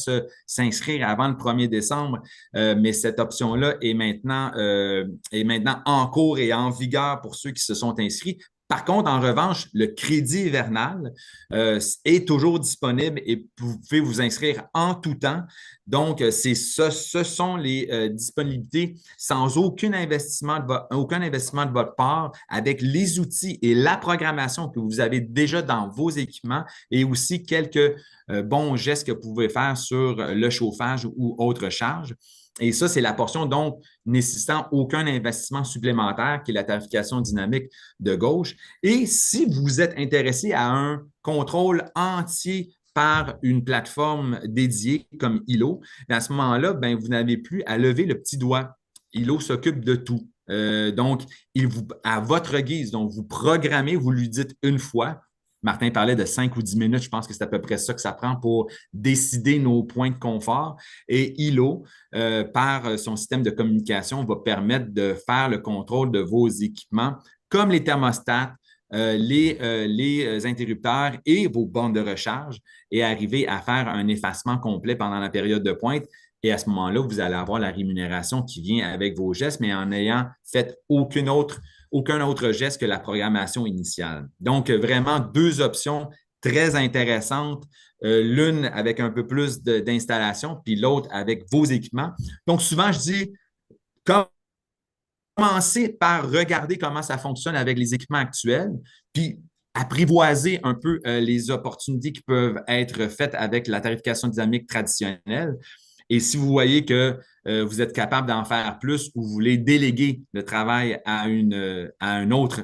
s'inscrire avant le 1er décembre, mais cette option-là est maintenant en cours et en vigueur pour ceux qui se sont inscrits. Par contre, en revanche, le crédit hivernal est toujours disponible et vous pouvez vous inscrire en tout temps. Donc, ce sont les disponibilités sans aucun investissement de votre part, avec les outils et la programmation que vous avez déjà dans vos équipements et aussi quelques bons gestes que vous pouvez faire sur le chauffage ou autres charges. Et ça, c'est la portion, donc, nécessitant aucun investissement supplémentaire, qui est la tarification dynamique de gauche. Et si vous êtes intéressé à un contrôle entier par une plateforme dédiée comme ILO, à ce moment-là, ben, vous n'avez plus à lever le petit doigt. ILO s'occupe de tout. Donc, à votre guise, donc vous programmez, vous lui dites une fois. Martin parlait de 5 ou 10 minutes, je pense que c'est à peu près ça que ça prend pour décider nos points de confort. Et ILO, par son système de communication, va permettre de faire le contrôle de vos équipements, comme les thermostats, les interrupteurs et vos bornes de recharge, et arriver à faire un effacement complet pendant la période de pointe. Et à ce moment-là, vous allez avoir la rémunération qui vient avec vos gestes, mais en n'ayant fait aucun autre geste que la programmation initiale. Donc, vraiment, deux options très intéressantes, l'une avec un peu plus d'installation, puis l'autre avec vos équipements. Donc, souvent, je dis, commencez par regarder comment ça fonctionne avec les équipements actuels, puis apprivoiser un peu les opportunités qui peuvent être faites avec la tarification dynamique traditionnelle. Et si vous voyez que vous êtes capable d'en faire plus ou vous voulez déléguer le travail à une autre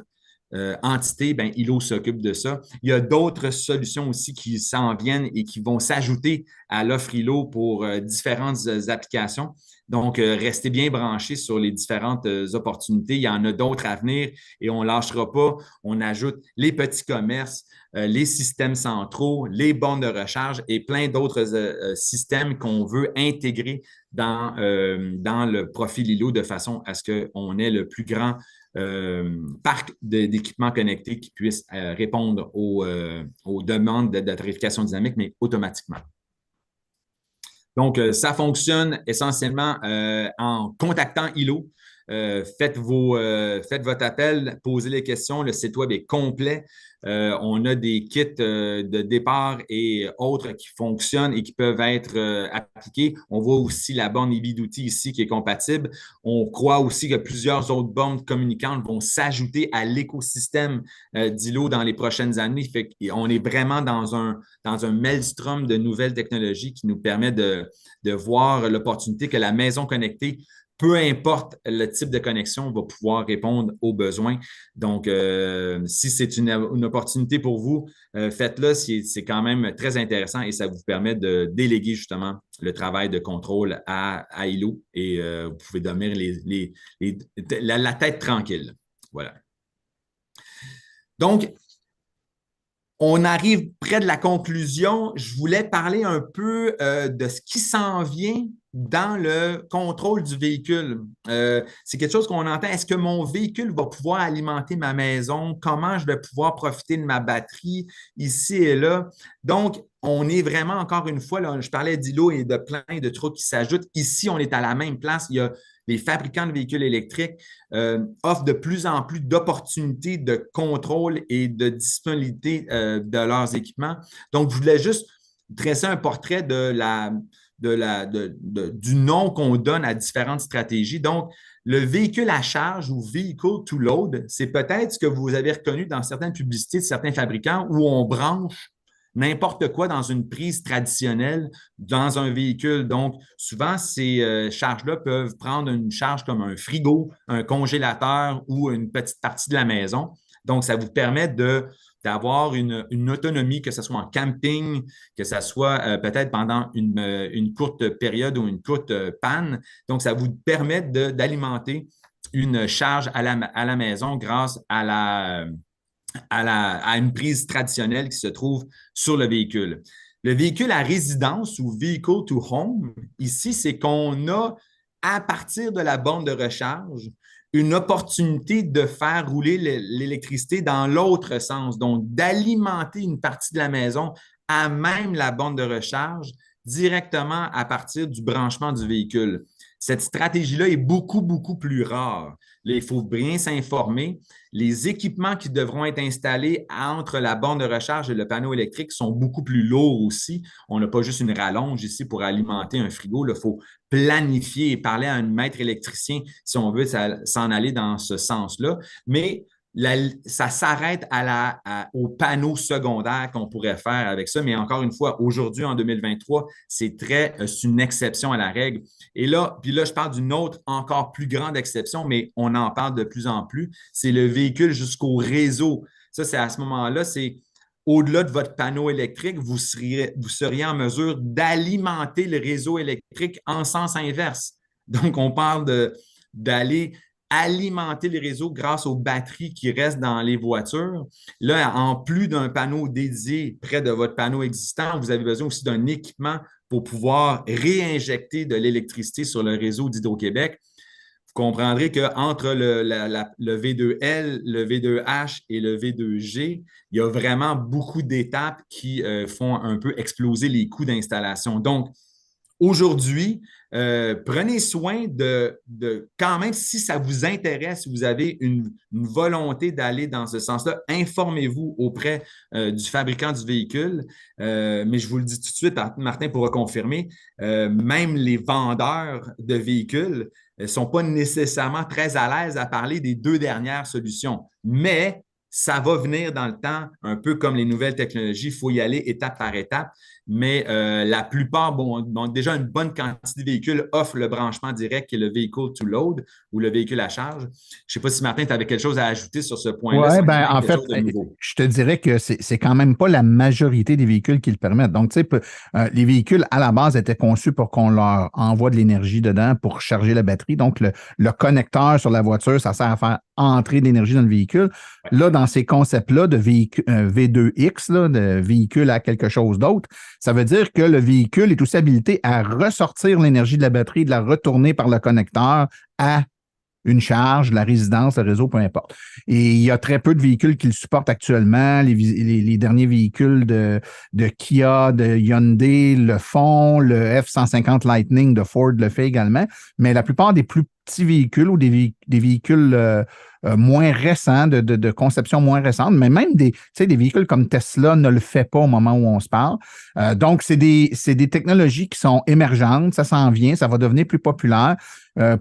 entité, ben, ILO s'occupe de ça. Il y a d'autres solutions aussi qui s'en viennent et qui vont s'ajouter à l'offre ILO pour différentes applications. Donc, restez bien branchés sur les différentes opportunités. Il y en a d'autres à venir et on ne lâchera pas. On ajoute les petits commerces, les systèmes centraux, les bornes de recharge et plein d'autres systèmes qu'on veut intégrer dans le profil ILO de façon à ce qu'on ait le plus grand parc d'équipements connectés qui puissent répondre aux demandes de tarification dynamique, mais automatiquement. Donc, ça fonctionne essentiellement en contactant ILO. Faites votre appel, posez les questions. Le site web est complet. On a des kits de départ et autres qui fonctionnent et qui peuvent être appliqués. On voit aussi la borne EV d'outils ici qui est compatible. On croit aussi que plusieurs autres bornes communicantes vont s'ajouter à l'écosystème d'ILO dans les prochaines années. On est vraiment dans un maelstrom de nouvelles technologies qui nous permet de voir l'opportunité que la maison connectée peu importe le type de connexion, va pouvoir répondre aux besoins. Donc, si c'est une opportunité pour vous, faites-le. C'est quand même très intéressant et ça vous permet de déléguer justement le travail de contrôle à ILO et vous pouvez dormir la tête tranquille. Voilà. Donc, on arrive près de la conclusion. Je voulais parler un peu de ce qui s'en vient dans le contrôle du véhicule. C'est quelque chose qu'on entend. Est-ce que mon véhicule va pouvoir alimenter ma maison? Comment je vais pouvoir profiter de ma batterie ici et là? Donc, on est vraiment, encore une fois, là, je parlais d'îlots et de plein de trucs qui s'ajoutent. Ici, on est à la même place. Il y a les fabricants de véhicules électriques offrent de plus en plus d'opportunités de contrôle et de disponibilité de leurs équipements. Donc, je voulais juste dresser un portrait du nom qu'on donne à différentes stratégies. Donc, le véhicule à charge ou vehicle to load, c'est peut-être ce que vous avez reconnu dans certaines publicités de certains fabricants où on branche n'importe quoi dans une prise traditionnelle dans un véhicule. Donc, souvent, ces charges-là peuvent prendre une charge comme un frigo, un congélateur ou une petite partie de la maison. Donc, ça vous permet d'avoir une autonomie, que ce soit en camping, que ce soit peut-être pendant une courte période ou une courte panne. Donc, ça vous permet d'alimenter une charge à la maison grâce à une prise traditionnelle qui se trouve sur le véhicule. Le véhicule à résidence ou vehicle to home, ici, c'est qu'on a, à partir de la borne de recharge, une opportunité de faire rouler l'électricité dans l'autre sens, donc d'alimenter une partie de la maison à même la borne de recharge directement à partir du branchement du véhicule. Cette stratégie-là est beaucoup, beaucoup plus rare. Là, il faut bien s'informer. Les équipements qui devront être installés entre la borne de recharge et le panneau électrique sont beaucoup plus lourds aussi. On n'a pas juste une rallonge ici pour alimenter un frigo. Il faut planifier et parler à un maître électricien si on veut s'en aller dans ce sens-là. Mais ça s'arrête au panneau secondaire qu'on pourrait faire avec ça. Mais encore une fois, aujourd'hui, en 2023, c'est une exception à la règle. Et là, puis là, je parle d'une autre encore plus grande exception, mais on en parle de plus en plus. C'est le véhicule jusqu'au réseau. Ça, c'est à ce moment-là, c'est au-delà de votre panneau électrique, vous seriez en mesure d'alimenter le réseau électrique en sens inverse. Donc, on parle d'aller alimenter les réseaux grâce aux batteries qui restent dans les voitures. Là, en plus d'un panneau dédié près de votre panneau existant, vous avez besoin aussi d'un équipement pour pouvoir réinjecter de l'électricité sur le réseau d'Hydro-Québec. Vous comprendrez qu'entre le V2L, le V2H et le V2G, il y a vraiment beaucoup d'étapes qui font un peu exploser les coûts d'installation. Donc, aujourd'hui, prenez soin de quand même, si ça vous intéresse, si vous avez une volonté d'aller dans ce sens-là, informez-vous auprès du fabricant du véhicule. Mais je vous le dis tout de suite, Martin pourra confirmer, même les vendeurs de véhicules ne sont pas nécessairement très à l'aise à parler des deux dernières solutions. Mais ça va venir dans le temps, un peu comme les nouvelles technologies, il faut y aller étape par étape. Mais la plupart, déjà une bonne quantité de véhicules offrent le branchement direct qui est le vehicle to load ou le véhicule à charge. Je ne sais pas si Martin, tu avais quelque chose à ajouter sur ce point-là. Oui, ben, en fait, je te dirais que c'est quand même pas la majorité des véhicules qui le permettent. Donc, tu sais, les véhicules à la base étaient conçus pour qu'on leur envoie de l'énergie dedans pour charger la batterie. Donc, le connecteur sur la voiture, ça sert à faire entrer de l'énergie dans le véhicule. Ouais. Là, dans ces concepts-là de V2X, là, de véhicule à quelque chose d'autre, ça veut dire que le véhicule est aussi habilité à ressortir l'énergie de la batterie et de la retourner par le connecteur à une charge, la résidence, le réseau, peu importe. Et il y a très peu de véhicules qui le supportent actuellement. Les derniers véhicules de Kia, de Hyundai le font, le F-150 Lightning de Ford le fait également. Mais la plupart des plus petits véhicules ou des véhicules moins récents, de conception moins récente, mais même des véhicules comme Tesla ne le fait pas au moment où on se parle. Donc, c'est des technologies qui sont émergentes, ça s'en vient, ça va devenir plus populaire.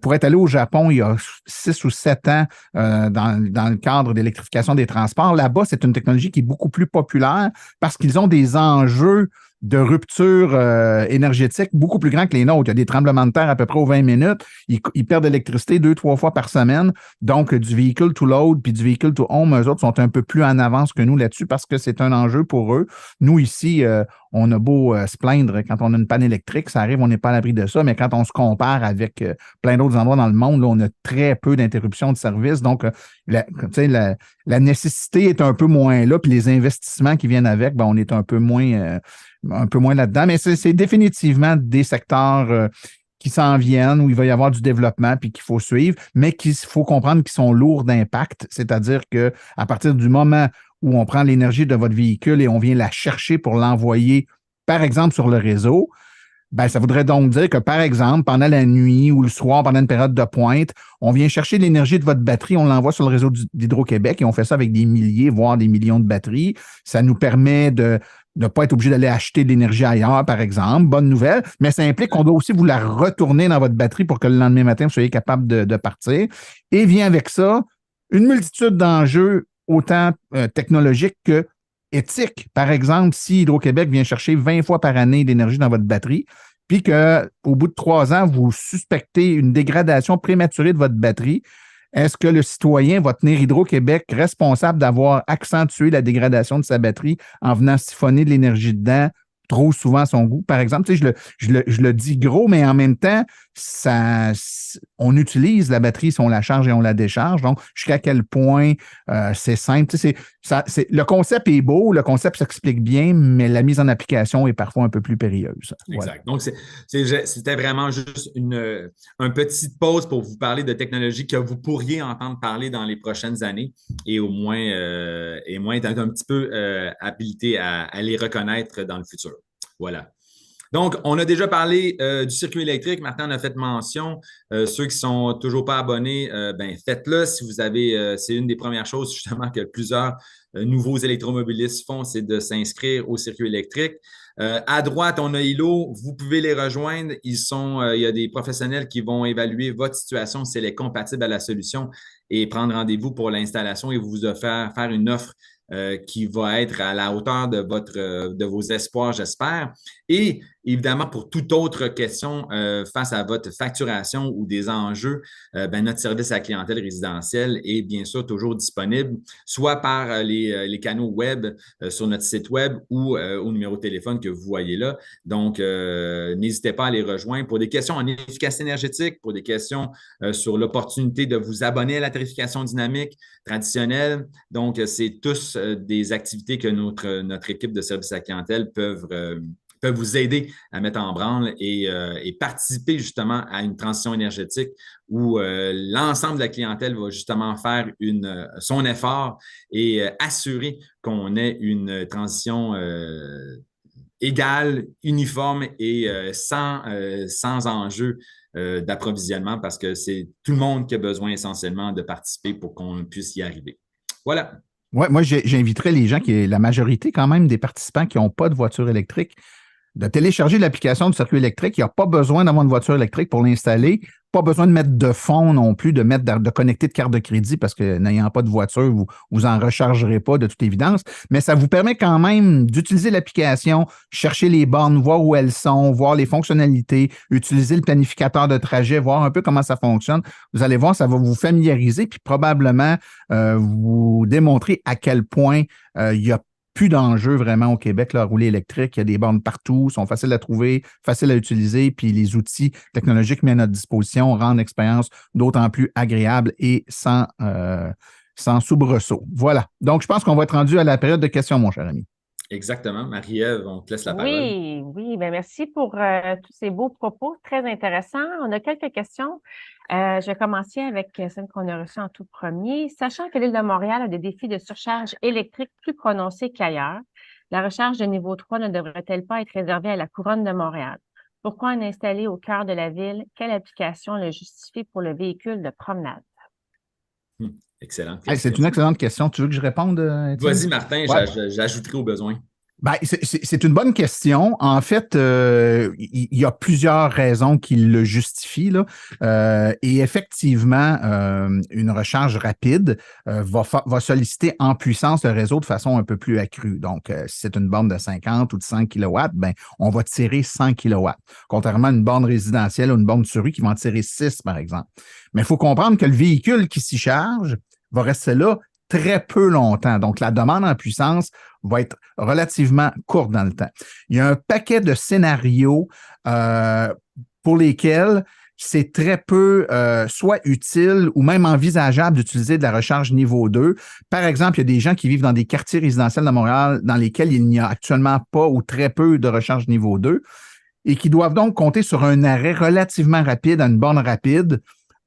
Pour être allé au Japon il y a 6 ou 7 ans dans le cadre d'électrification des transports, là-bas, c'est une technologie qui est beaucoup plus populaire parce qu'ils ont des enjeux de rupture énergétique beaucoup plus grand que les nôtres. Il y a des tremblements de terre à peu près aux 20 minutes. Ils perdent de l'électricité 2-3 fois par semaine. Donc, du vehicle to load puis du vehicle to home, eux autres sont un peu plus en avance que nous là-dessus parce que c'est un enjeu pour eux. Nous, ici, on a beau se plaindre quand on a une panne électrique, ça arrive, on n'est pas à l'abri de ça, mais quand on se compare avec plein d'autres endroits dans le monde, là, on a très peu d'interruptions de service. Donc, la nécessité est un peu moins là, puis les investissements qui viennent avec, ben, on est un peu moins là-dedans. Mais c'est définitivement des secteurs qui s'en viennent, où il va y avoir du développement puis qu'il faut suivre, mais qu'il faut comprendre qu'ils sont lourds d'impact, c'est-à-dire qu'à partir du moment où on prend l'énergie de votre véhicule et on vient la chercher pour l'envoyer, par exemple, sur le réseau, ben, ça voudrait donc dire que, par exemple, pendant la nuit ou le soir, pendant une période de pointe, on vient chercher l'énergie de votre batterie, on l'envoie sur le réseau d'Hydro-Québec et on fait ça avec des milliers, voire des millions de batteries. Ça nous permet de ne pas être obligé d'aller acheter de l'énergie ailleurs, par exemple. Bonne nouvelle, mais ça implique qu'on doit aussi vous la retourner dans votre batterie pour que le lendemain matin, vous soyez capable de partir. Et vient avec ça une multitude d'enjeux, autant technologiques que éthiques. Par exemple, si Hydro-Québec vient chercher 20 fois par année d'énergie dans votre batterie, puis qu'au bout de 3 ans, vous suspectez une dégradation prématurée de votre batterie, est-ce que le citoyen va tenir Hydro-Québec responsable d'avoir accentué la dégradation de sa batterie en venant siphonner de l'énergie dedans trop souvent à son goût? Par exemple, tu sais, je le dis gros, mais en même temps, on utilise la batterie si on la charge et on la décharge. Donc, jusqu'à quel point c'est simple. Tu sais, le concept est beau, le concept s'explique bien, mais la mise en application est parfois un peu plus périlleuse. Voilà. Exact. Donc, c'était vraiment juste un petite pause pour vous parler de technologies que vous pourriez entendre parler dans les prochaines années et au moins, être un petit peu habilité à les reconnaître dans le futur. Voilà. Donc, on a déjà parlé du circuit électrique. Martin en a fait mention. Ceux qui ne sont toujours pas abonnés, ben, faites-le. Si vous avez, c'est une des premières choses justement que plusieurs nouveaux électromobilistes font, c'est de s'inscrire au circuit électrique. À droite, on a ILO. Vous pouvez les rejoindre. Il y a des professionnels qui vont évaluer votre situation si elle est compatible à la solution et prendre rendez-vous pour l'installation et vous faire une offre qui va être à la hauteur de vos espoirs, j'espère. Et évidemment, pour toute autre question face à votre facturation ou des enjeux, ben, notre service à la clientèle résidentielle est bien sûr toujours disponible, soit par les canaux web sur notre site web ou au numéro de téléphone que vous voyez là. Donc, n'hésitez pas à les rejoindre pour des questions en efficacité énergétique, pour des questions sur l'opportunité de vous abonner à la tarification dynamique traditionnelle. Donc, c'est tous des activités que notre équipe de service à la clientèle peuvent vous aider à mettre en branle et participer justement à une transition énergétique où l'ensemble de la clientèle va justement faire son effort et assurer qu'on ait une transition égale, uniforme et sans enjeu d'approvisionnement parce que c'est tout le monde qui a besoin essentiellement de participer pour qu'on puisse y arriver. Voilà. Ouais, moi, j'inviterais les gens la majorité quand même des participants qui n'ont pas de voiture électrique, de télécharger l'application du circuit électrique. Il n'y a pas besoin d'avoir une voiture électrique pour l'installer. Pas besoin de mettre de fonds non plus, de connecter de carte de crédit parce que n'ayant pas de voiture, vous en rechargerez pas de toute évidence. Mais ça vous permet quand même d'utiliser l'application, chercher les bornes, voir où elles sont, voir les fonctionnalités, utiliser le planificateur de trajet, voir un peu comment ça fonctionne. Vous allez voir, ça va vous familiariser puis probablement vous démontrer à quel point il y a plus d'enjeux vraiment au Québec, là, à rouler électrique. Il y a des bornes partout, sont faciles à trouver, faciles à utiliser, puis les outils technologiques mis à notre disposition rendent l'expérience d'autant plus agréable et sans soubresaut. Voilà. Donc, je pense qu'on va être rendu à la période de questions, mon cher ami. Exactement. Marie-Ève, on te laisse la parole. Oui, bien, merci pour tous ces beaux propos, très intéressants. On a quelques questions. Je vais commencer avec celle qu'on a reçue en tout premier. Sachant que l'île de Montréal a des défis de surcharge électrique plus prononcés qu'ailleurs, la recharge de niveau 3 ne devrait-elle pas être réservée à la couronne de Montréal? Pourquoi en installer au cœur de la ville? Quelle application le justifie pour le véhicule de promenade? Excellente question. C'est une excellente question. Tu veux que je réponde, Étienne? Vas-y, Martin, ouais. j'ajouterai au besoin. Ben, c'est une bonne question. En fait, il y a plusieurs raisons qui le justifient, là. Et effectivement, une recharge rapide va solliciter en puissance le réseau de façon un peu plus accrue. Donc, si c'est une borne de 50 ou de 100 kilowatts, ben, on va tirer 100 kilowatts. Contrairement à une borne résidentielle ou une borne sur rue qui va en tirer 6, par exemple. Mais il faut comprendre que le véhicule qui s'y charge va rester là très peu longtemps. Donc, la demande en puissance va être relativement courte dans le temps. Il y a un paquet de scénarios pour lesquels c'est très peu soit utile ou même envisageable d'utiliser de la recharge niveau 2. Par exemple, il y a des gens qui vivent dans des quartiers résidentiels de Montréal dans lesquels il n'y a actuellement pas ou très peu de recharge niveau 2 et qui doivent donc compter sur un arrêt relativement rapide à une borne rapide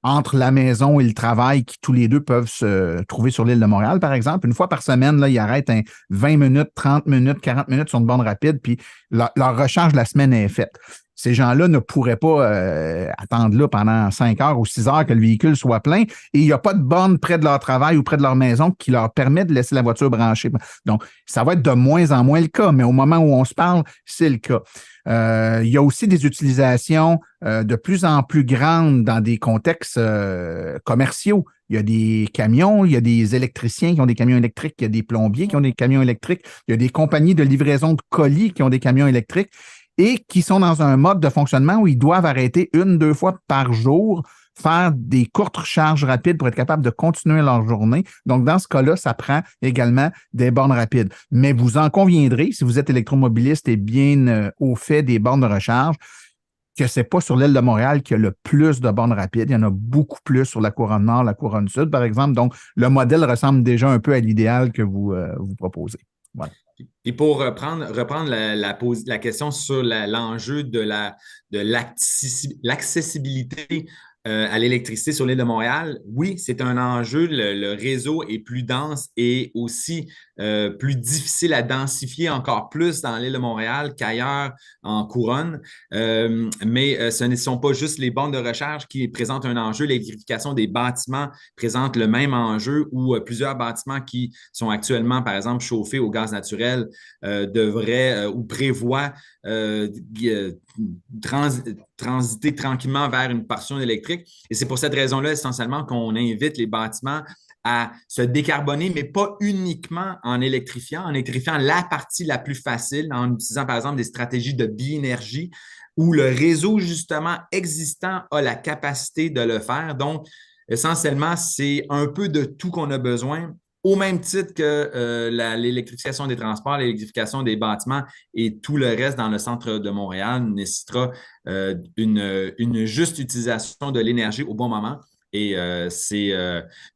entre la maison et le travail qui tous les deux peuvent se trouver sur l'île de Montréal, par exemple. Une fois par semaine, là, ils arrêtent 20 minutes, 30 minutes, 40 minutes sur une borne rapide, puis leur recharge de la semaine est faite. Ces gens-là ne pourraient pas attendre là pendant 5 heures ou 6 heures que le véhicule soit plein et il n'y a pas de borne près de leur travail ou près de leur maison qui leur permet de laisser la voiture branchée. Donc, ça va être de moins en moins le cas, mais au moment où on se parle, c'est le cas. Il y a aussi des utilisations de plus en plus grandes dans des contextes commerciaux. Il y a des camions, il y a des électriciens qui ont des camions électriques, il y a des plombiers qui ont des camions électriques, il y a des compagnies de livraison de colis qui ont des camions électriques et qui sont dans un mode de fonctionnement où ils doivent arrêter 1-2 fois par jour, faire des courtes recharges rapides pour être capable de continuer leur journée. Donc, dans ce cas-là, ça prend également des bornes rapides. Mais vous en conviendrez, si vous êtes électromobiliste et bien au fait des bornes de recharge, que c'est pas sur l'île de Montréal qu'il y a le plus de bornes rapides. Il y en a beaucoup plus sur la couronne nord, la couronne sud, par exemple. Donc, le modèle ressemble déjà un peu à l'idéal que vous proposez. Voilà. Et pour reprendre la question sur l'enjeu de l'accessibilité à l'électricité sur l'île de Montréal, oui, c'est un enjeu. Le réseau est plus dense et aussi plus difficile à densifier encore plus dans l'île de Montréal qu'ailleurs en couronne. Mais ce ne sont pas juste les bornes de recharge qui présentent un enjeu. L'électrification des bâtiments présente le même enjeu où plusieurs bâtiments qui sont actuellement, par exemple, chauffés au gaz naturel devraient ou prévoient transiter tranquillement vers une portion électrique. Et c'est pour cette raison-là, essentiellement, qu'on invite les bâtiments à se décarboner, mais pas uniquement en électrifiant la partie la plus facile, en utilisant, par exemple, des stratégies de biénergie où le réseau, justement, existant a la capacité de le faire. Donc, essentiellement, c'est un peu de tout qu'on a besoin. Au même titre que l'électrification des transports, l'électrification des bâtiments et tout le reste dans le centre de Montréal nécessitera une juste utilisation de l'énergie au bon moment. Et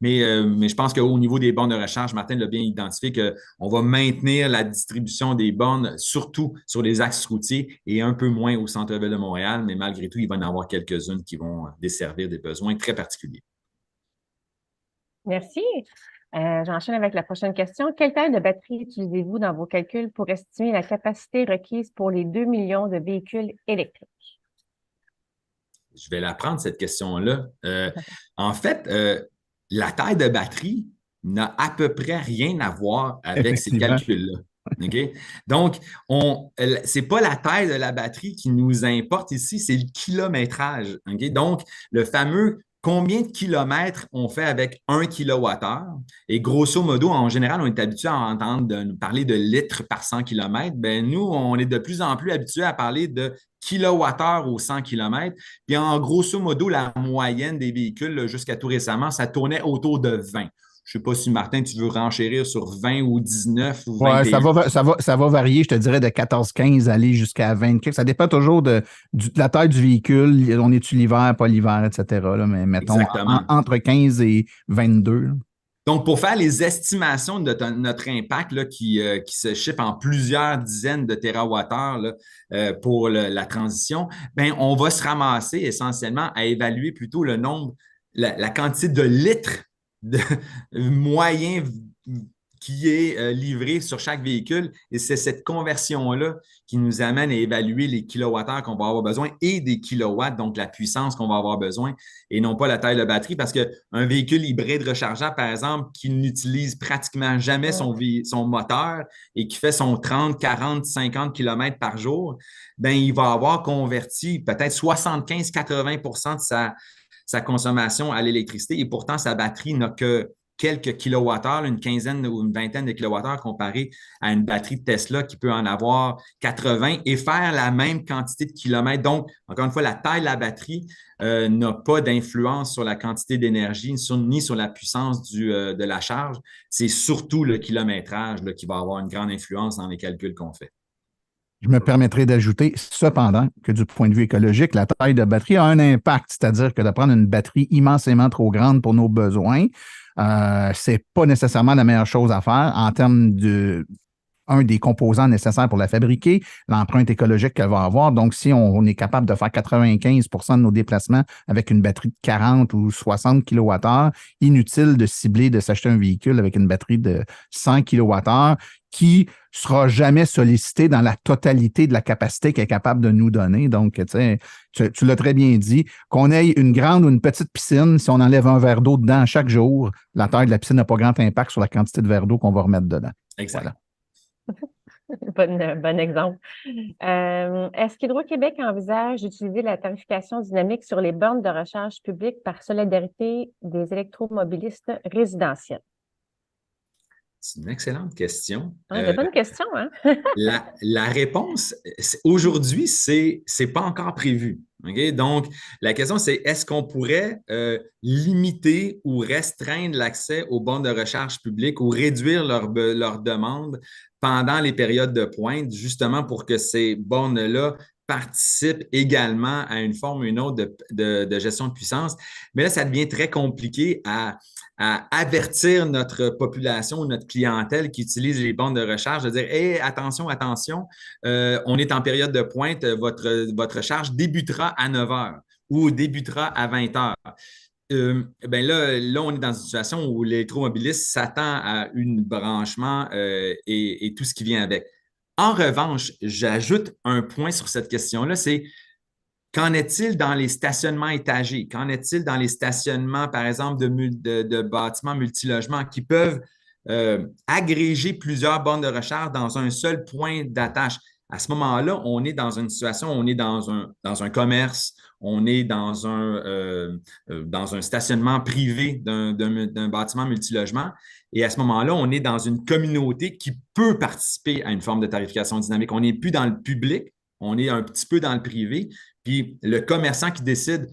mais je pense qu'au niveau des bornes de recharge, Martin l'a bien identifié qu'on va maintenir la distribution des bornes, surtout sur les axes routiers et un peu moins au centre-ville de Montréal. Mais malgré tout, il va y en avoir quelques-unes qui vont desservir des besoins très particuliers. Merci. J'enchaîne avec la prochaine question. Quelle taille de batterie utilisez-vous dans vos calculs pour estimer la capacité requise pour les 2 millions de véhicules électriques? Je vais la prendre, cette question-là. En fait, la taille de batterie n'a à peu près rien à voir avec ces calculs-là. Okay? Donc, ce n'est pas la taille de la batterie qui nous importe ici, c'est le kilométrage. Okay? Donc, le fameux combien de kilomètres on fait avec 1 kWh. Et grosso modo, en général, on est habitué à entendre parler de litres par 100 km. Ben, nous, on est de plus en plus habitué à parler de kilowattheure au 100 km. Puis en grosso modo, la moyenne des véhicules, jusqu'à tout récemment, ça tournait autour de 20. Je ne sais pas si, Martin, tu veux renchérir sur 20 ou 19 ou 21. Ouais, ça va varier, je te dirais, de 14-15 aller jusqu'à 20. Ça dépend toujours de la taille du véhicule. On est-tu l'hiver, pas l'hiver, etc. Là, mais mettons entre 15 et 22. Là. Donc, pour faire les estimations de notre impact là, qui se chiffre en plusieurs dizaines de térawattheures là, pour la transition, ben, on va se ramasser essentiellement à évaluer plutôt le nombre, la quantité de litres de moyens qui est livré sur chaque véhicule. Et c'est cette conversion-là qui nous amène à évaluer les kilowattheures qu'on va avoir besoin et des kilowatts, donc la puissance qu'on va avoir besoin et non pas la taille de batterie. Parce qu'un véhicule hybride rechargeable, par exemple, qui n'utilise pratiquement jamais son moteur et qui fait son 30, 40, 50 km par jour, ben, il va avoir converti peut-être 75-80 de sa consommation à l'électricité et pourtant sa batterie n'a que quelques kilowattheures, une quinzaine ou une vingtaine de kilowattheures comparé à une batterie de Tesla qui peut en avoir 80 et faire la même quantité de kilomètres. Donc, encore une fois, la taille de la batterie n'a pas d'influence sur la quantité d'énergie ni sur la puissance de la charge. C'est surtout le kilométrage qui va avoir une grande influence dans les calculs qu'on fait. Je me permettrai d'ajouter, cependant, que du point de vue écologique, la taille de batterie a un impact, c'est-à-dire que de prendre une batterie immensément trop grande pour nos besoins, c'est pas nécessairement la meilleure chose à faire en termes un des composants nécessaires pour la fabriquer, l'empreinte écologique qu'elle va avoir. Donc, si on est capable de faire 95 de nos déplacements avec une batterie de 40 ou 60 kWh, inutile de cibler, de s'acheter un véhicule avec une batterie de 100 kWh qui sera jamais sollicité dans la totalité de la capacité qu'elle est capable de nous donner. Donc, tu l'as très bien dit, qu'on ait une grande ou une petite piscine, si on enlève un verre d'eau dedans chaque jour, la taille de la piscine n'a pas grand impact sur la quantité de verre d'eau qu'on va remettre dedans. Exact. Voilà. Bon exemple. Est-ce qu'Hydro-Québec envisage d'utiliser la tarification dynamique sur les bornes de recharge publiques par solidarité des électromobilistes résidentiels? C'est une excellente question. De bonnes questions, hein? La réponse, aujourd'hui, c'est pas encore prévu. Okay? Donc, la question, c'est est-ce qu'on pourrait limiter ou restreindre l'accès aux bornes de recharge publiques ou réduire leur demande pendant les périodes de pointe, justement pour que ces bornes-là participent également à une forme ou une autre de gestion de puissance. Mais là, ça devient très compliqué à avertir notre population, notre clientèle qui utilise les bornes de recharge, de dire hey, attention, on est en période de pointe, votre charge débutera à 9 heures ou débutera à 20 heures. Ben là, on est dans une situation où l'électromobiliste s'attend à un branchement et tout ce qui vient avec. En revanche, j'ajoute un point sur cette question-là, c'est qu'en est-il dans les stationnements étagés? Qu'en est-il dans les stationnements, par exemple, de bâtiments multilogements qui peuvent agréger plusieurs bornes de recharge dans un seul point d'attache? À ce moment-là, on est dans une situation, on est dans un commerce, on est dans un stationnement privé d'un bâtiment multilogement. Et à ce moment-là, on est dans une communauté qui peut participer à une forme de tarification dynamique. On n'est plus dans le public, on est un petit peu dans le privé. Puis le commerçant qui décide,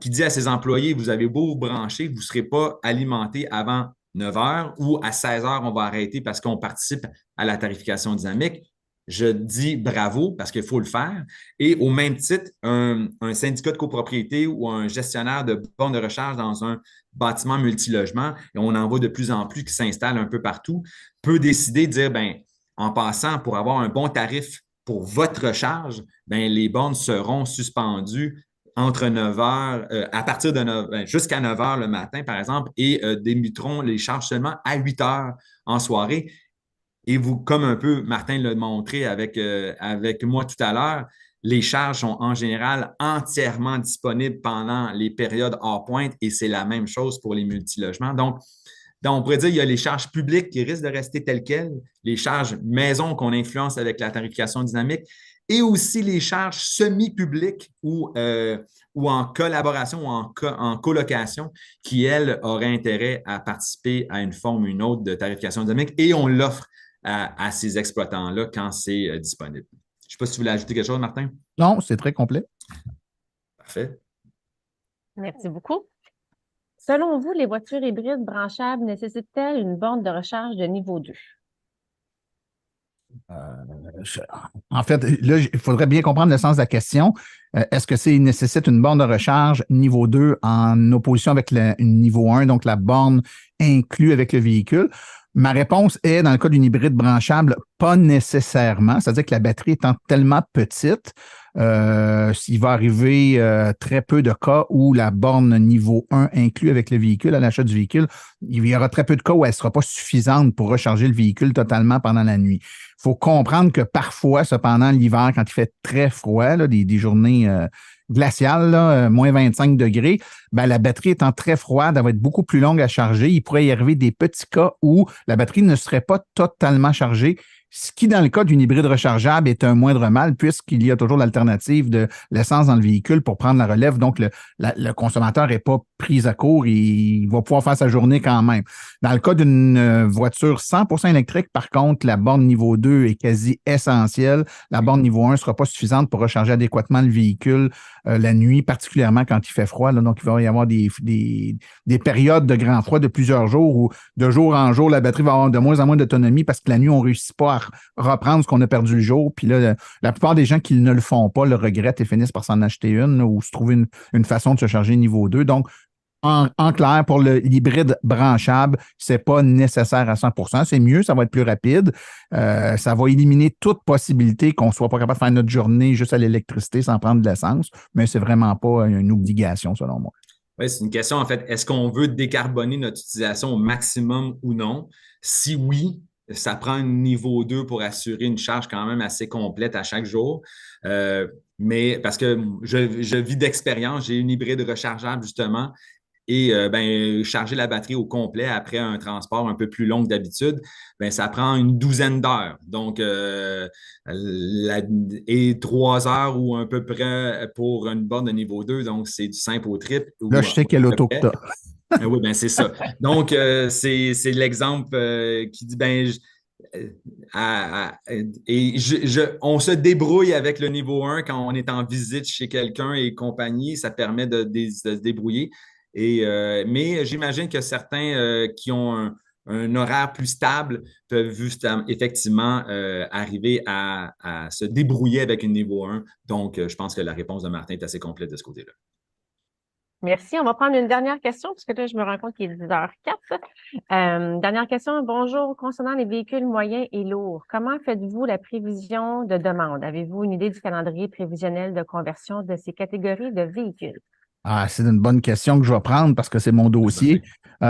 qui dit à ses employés, vous avez beau vous brancher, vous ne serez pas alimenté avant 9 heures ou à 16 heures, on va arrêter parce qu'on participe à la tarification dynamique. Je dis bravo parce qu'il faut le faire. Et au même titre, un syndicat de copropriété ou un gestionnaire de bornes de recharge dans un bâtiment multilogement, et on en voit de plus en plus qui s'installent un peu partout, peut décider de dire, ben, en passant, pour avoir un bon tarif pour votre recharge, ben, les bornes seront suspendues entre 9 heures, à partir de 9 jusqu'à 9 heures le matin, par exemple, et débuteront les charges seulement à 8 heures en soirée. Et vous, comme un peu Martin l'a montré avec moi tout à l'heure, les charges sont en général entièrement disponibles pendant les périodes hors pointe et c'est la même chose pour les multilogements. Donc, on pourrait dire qu'il y a les charges publiques qui risquent de rester telles quelles, les charges maison qu'on influence avec la tarification dynamique et aussi les charges semi-publiques ou en collaboration ou en colocation qui, elles, auraient intérêt à participer à une forme ou une autre de tarification dynamique et on l'offre à ces exploitants-là quand c'est disponible. Je ne sais pas si tu voulais ajouter quelque chose, Martin. Non, c'est très complet. Parfait. Merci beaucoup. Selon vous, les voitures hybrides branchables nécessitent-elles une borne de recharge de niveau 2? En fait, là, il faudrait bien comprendre le sens de la question. Est-ce que ça nécessite une borne de recharge niveau 2 en opposition avec une niveau 1, donc la borne inclue avec le véhicule? Ma réponse est, dans le cas d'une hybride branchable, pas nécessairement. C'est-à-dire que la batterie étant tellement petite, Il va arriver très peu de cas où la borne niveau 1 inclus avec le véhicule, à l'achat du véhicule, il y aura très peu de cas où elle ne sera pas suffisante pour recharger le véhicule totalement pendant la nuit. Il faut comprendre que parfois, cependant, l'hiver, quand il fait très froid, là, des journées glaciales, là, moins 25 degrés, ben, la batterie étant très froide, elle va être beaucoup plus longue à charger. Il pourrait y arriver des petits cas où la batterie ne serait pas totalement chargée, ce qui, dans le cas d'une hybride rechargeable, est un moindre mal puisqu'il y a toujours l'alternative de l'essence dans le véhicule pour prendre la relève. Donc, le consommateur n'est pas pris à court, il va pouvoir faire sa journée quand même. Dans le cas d'une voiture 100% électrique, par contre, la borne niveau 2 est quasi essentielle. La borne niveau 1 ne sera pas suffisante pour recharger adéquatement le véhicule la nuit, particulièrement quand il fait froid. Là. Donc, il va y avoir des périodes de grand froid de plusieurs jours où, de jour en jour, la batterie va avoir de moins en moins d'autonomie parce que la nuit, on ne réussit pas à reprendre ce qu'on a perdu le jour. Puis là, la plupart des gens qui ne le font pas le regrettent et finissent par s'en acheter une ou se trouver une façon de se charger niveau 2. Donc, en clair, pour l'hybride branchable, c'est pas nécessaire à 100%. C'est mieux, ça va être plus rapide. Ça va éliminer toute possibilité qu'on soit pas capable de faire notre journée juste à l'électricité sans prendre de l'essence, mais c'est vraiment pas une obligation, selon moi. Oui, c'est une question, en fait, est-ce qu'on veut décarboner notre utilisation au maximum ou non? Si oui, ça prend un niveau 2 pour assurer une charge quand même assez complète à chaque jour. Mais parce que je vis d'expérience, j'ai une hybride rechargeable justement. Et charger la batterie au complet après un transport un peu plus long que d'habitude, ben, ça prend une douzaine d'heures. Donc, et 3 heures ou à peu près pour une borne de niveau 2. Donc, c'est du simple au triple. Là, je sais quel auto que t'as. Oui, ben c'est ça. Donc, c'est l'exemple qui dit, on se débrouille avec le niveau 1 quand on est en visite chez quelqu'un et compagnie. Ça permet de se débrouiller. Mais j'imagine que certains qui ont un horaire plus stable peuvent effectivement arriver à se débrouiller avec une niveau 1. Donc, je pense que la réponse de Martin est assez complète de ce côté-là. Merci. On va prendre une dernière question, parce que là, je me rends compte qu'il est 10h04. Dernière question. Bonjour. Concernant les véhicules moyens et lourds, comment faites-vous la prévision de demande? Avez-vous une idée du calendrier prévisionnel de conversion de ces catégories de véhicules? Ah, c'est une bonne question que je vais prendre parce que c'est mon dossier. Oui.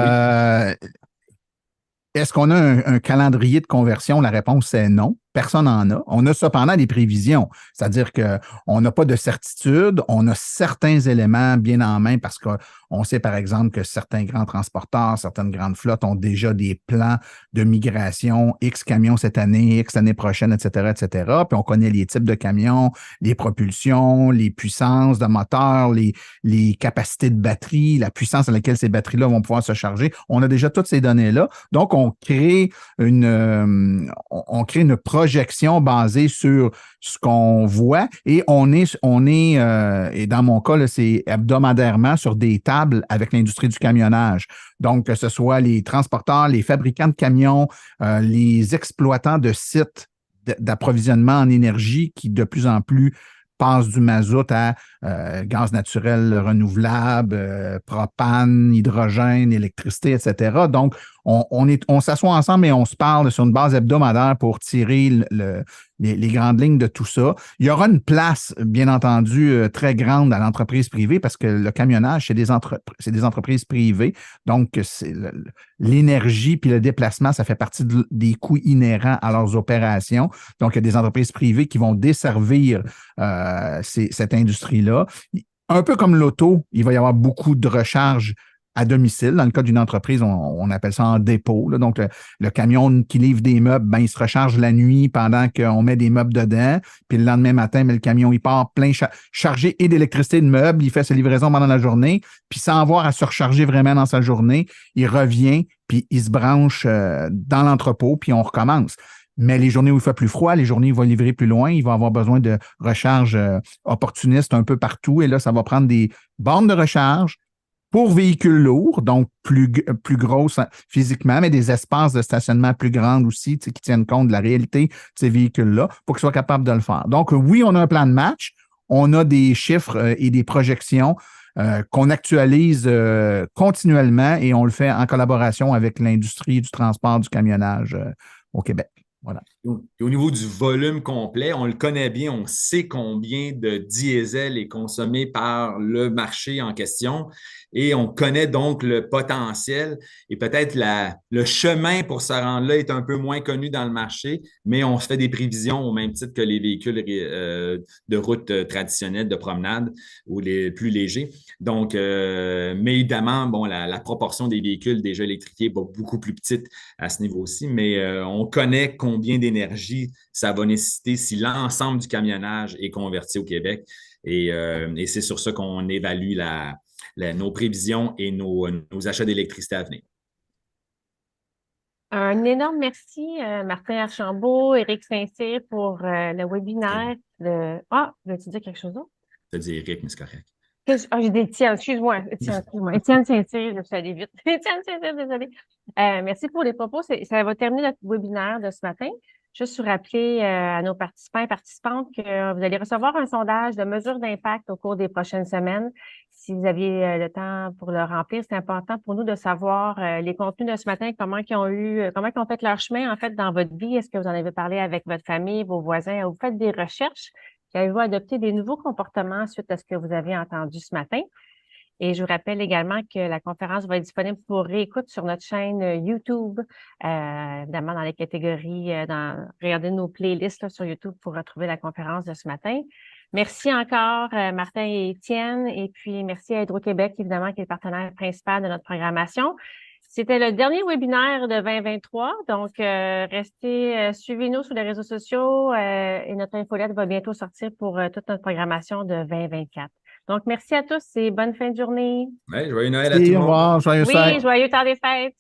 Est-ce qu'on a un calendrier de conversion? La réponse est non. Personne n'en a. On a cependant des prévisions, c'est-à-dire qu'on n'a pas de certitude, on a certains éléments bien en main parce qu'on sait par exemple que certains grands transporteurs, certaines grandes flottes ont déjà des plans de migration, X camions cette année, X l'année prochaine, etc., etc. Puis on connaît les types de camions, les propulsions, les puissances de moteur, les capacités de batterie, la puissance à laquelle ces batteries-là vont pouvoir se charger. On a déjà toutes ces données-là. Donc, on crée une projection basée sur ce qu'on voit et et dans mon cas, là, c'est hebdomadairement sur des tables avec l'industrie du camionnage. Donc, que ce soit les transporteurs, les fabricants de camions, les exploitants de sites d'approvisionnement en énergie qui de plus en plus passent du mazout à gaz naturel renouvelable, propane, hydrogène, électricité, etc. Donc, on s'assoit ensemble et on se parle sur une base hebdomadaire pour tirer les grandes lignes de tout ça. Il y aura une place, bien entendu, très grande à l'entreprise privée parce que le camionnage, c'est des entreprises privées. Donc, l'énergie puis le déplacement, ça fait partie des coûts inhérents à leurs opérations. Donc, il y a des entreprises privées qui vont desservir cette industrie-là. Un peu comme l'auto, il va y avoir beaucoup de recharge à domicile. Dans le cas d'une entreprise, on appelle ça en dépôt. Là. Donc, le camion qui livre des meubles, il se recharge la nuit pendant qu'on met des meubles dedans. Puis le lendemain matin, le camion, il part plein chargé et d'électricité et de meubles. Il fait sa livraison pendant la journée. Puis sans avoir à se recharger vraiment dans sa journée, il revient, puis il se branche dans l'entrepôt, puis on recommence. Mais les journées où il fait plus froid, les journées où il va livrer plus loin, il va avoir besoin de recharge opportuniste un peu partout. Et là, ça va prendre des bornes de recharge pour véhicules lourds, donc plus grosses physiquement, mais des espaces de stationnement plus grands aussi, qui tiennent compte de la réalité de ces véhicules-là pour qu'ils soient capables de le faire. Donc, oui, on a un plan de match, on a des chiffres et des projections qu'on actualise continuellement et on le fait en collaboration avec l'industrie du transport, du camionnage au Québec. Voilà. Et au niveau du volume complet, on le connaît bien, on sait combien de diesel est consommé par le marché en question et on connaît donc le potentiel et peut-être le chemin pour se rendre là est un peu moins connu dans le marché, mais on se fait des prévisions au même titre que les véhicules de route traditionnels, de promenade ou les plus légers. Donc, mais évidemment, bon, la proportion des véhicules déjà électrifiés est beaucoup plus petite à ce niveau-ci, mais on connaît combien d'énergie ça va nécessiter si l'ensemble du camionnage est converti au Québec. Et c'est sur ça qu'on évalue nos prévisions et nos achats d'électricité à venir. Un énorme merci, Martin Archambault, Éric Saint-Cyr, pour le webinaire. Ah, veux-tu dire quelque chose d'autre? Je te dis Eric, mais c'est correct. J'ai des Étienne, excuse-moi. Étienne Saint-Cyr, je suis allée vite. Étienne Saint-Cyr, désolé. Merci pour les propos. Ça va terminer notre webinaire de ce matin. Juste pour rappeler à nos participants et participantes que vous allez recevoir un sondage de mesure d'impact au cours des prochaines semaines. Si vous aviez le temps pour le remplir, c'est important pour nous de savoir les contenus de ce matin, comment ils ont fait leur chemin en fait dans votre vie. Est-ce que vous en avez parlé avec votre famille, vos voisins? Vous faites des recherches? Avez-vous adopté des nouveaux comportements suite à ce que vous avez entendu ce matin? Et je vous rappelle également que la conférence va être disponible pour réécoute sur notre chaîne YouTube, évidemment dans les catégories, regardez nos playlists là, sur YouTube pour retrouver la conférence de ce matin. Merci encore, Martin et Étienne, et puis merci à Hydro-Québec, évidemment, qui est le partenaire principal de notre programmation. C'était le dernier webinaire de 2023, donc suivez-nous sur les réseaux sociaux et notre infolette va bientôt sortir pour toute notre programmation de 2024. Donc, merci à tous et bonne fin de journée. Ouais, joyeux Noël à tout Merci, le au monde. revoir, joyeux Oui, fête. joyeux temps des fêtes.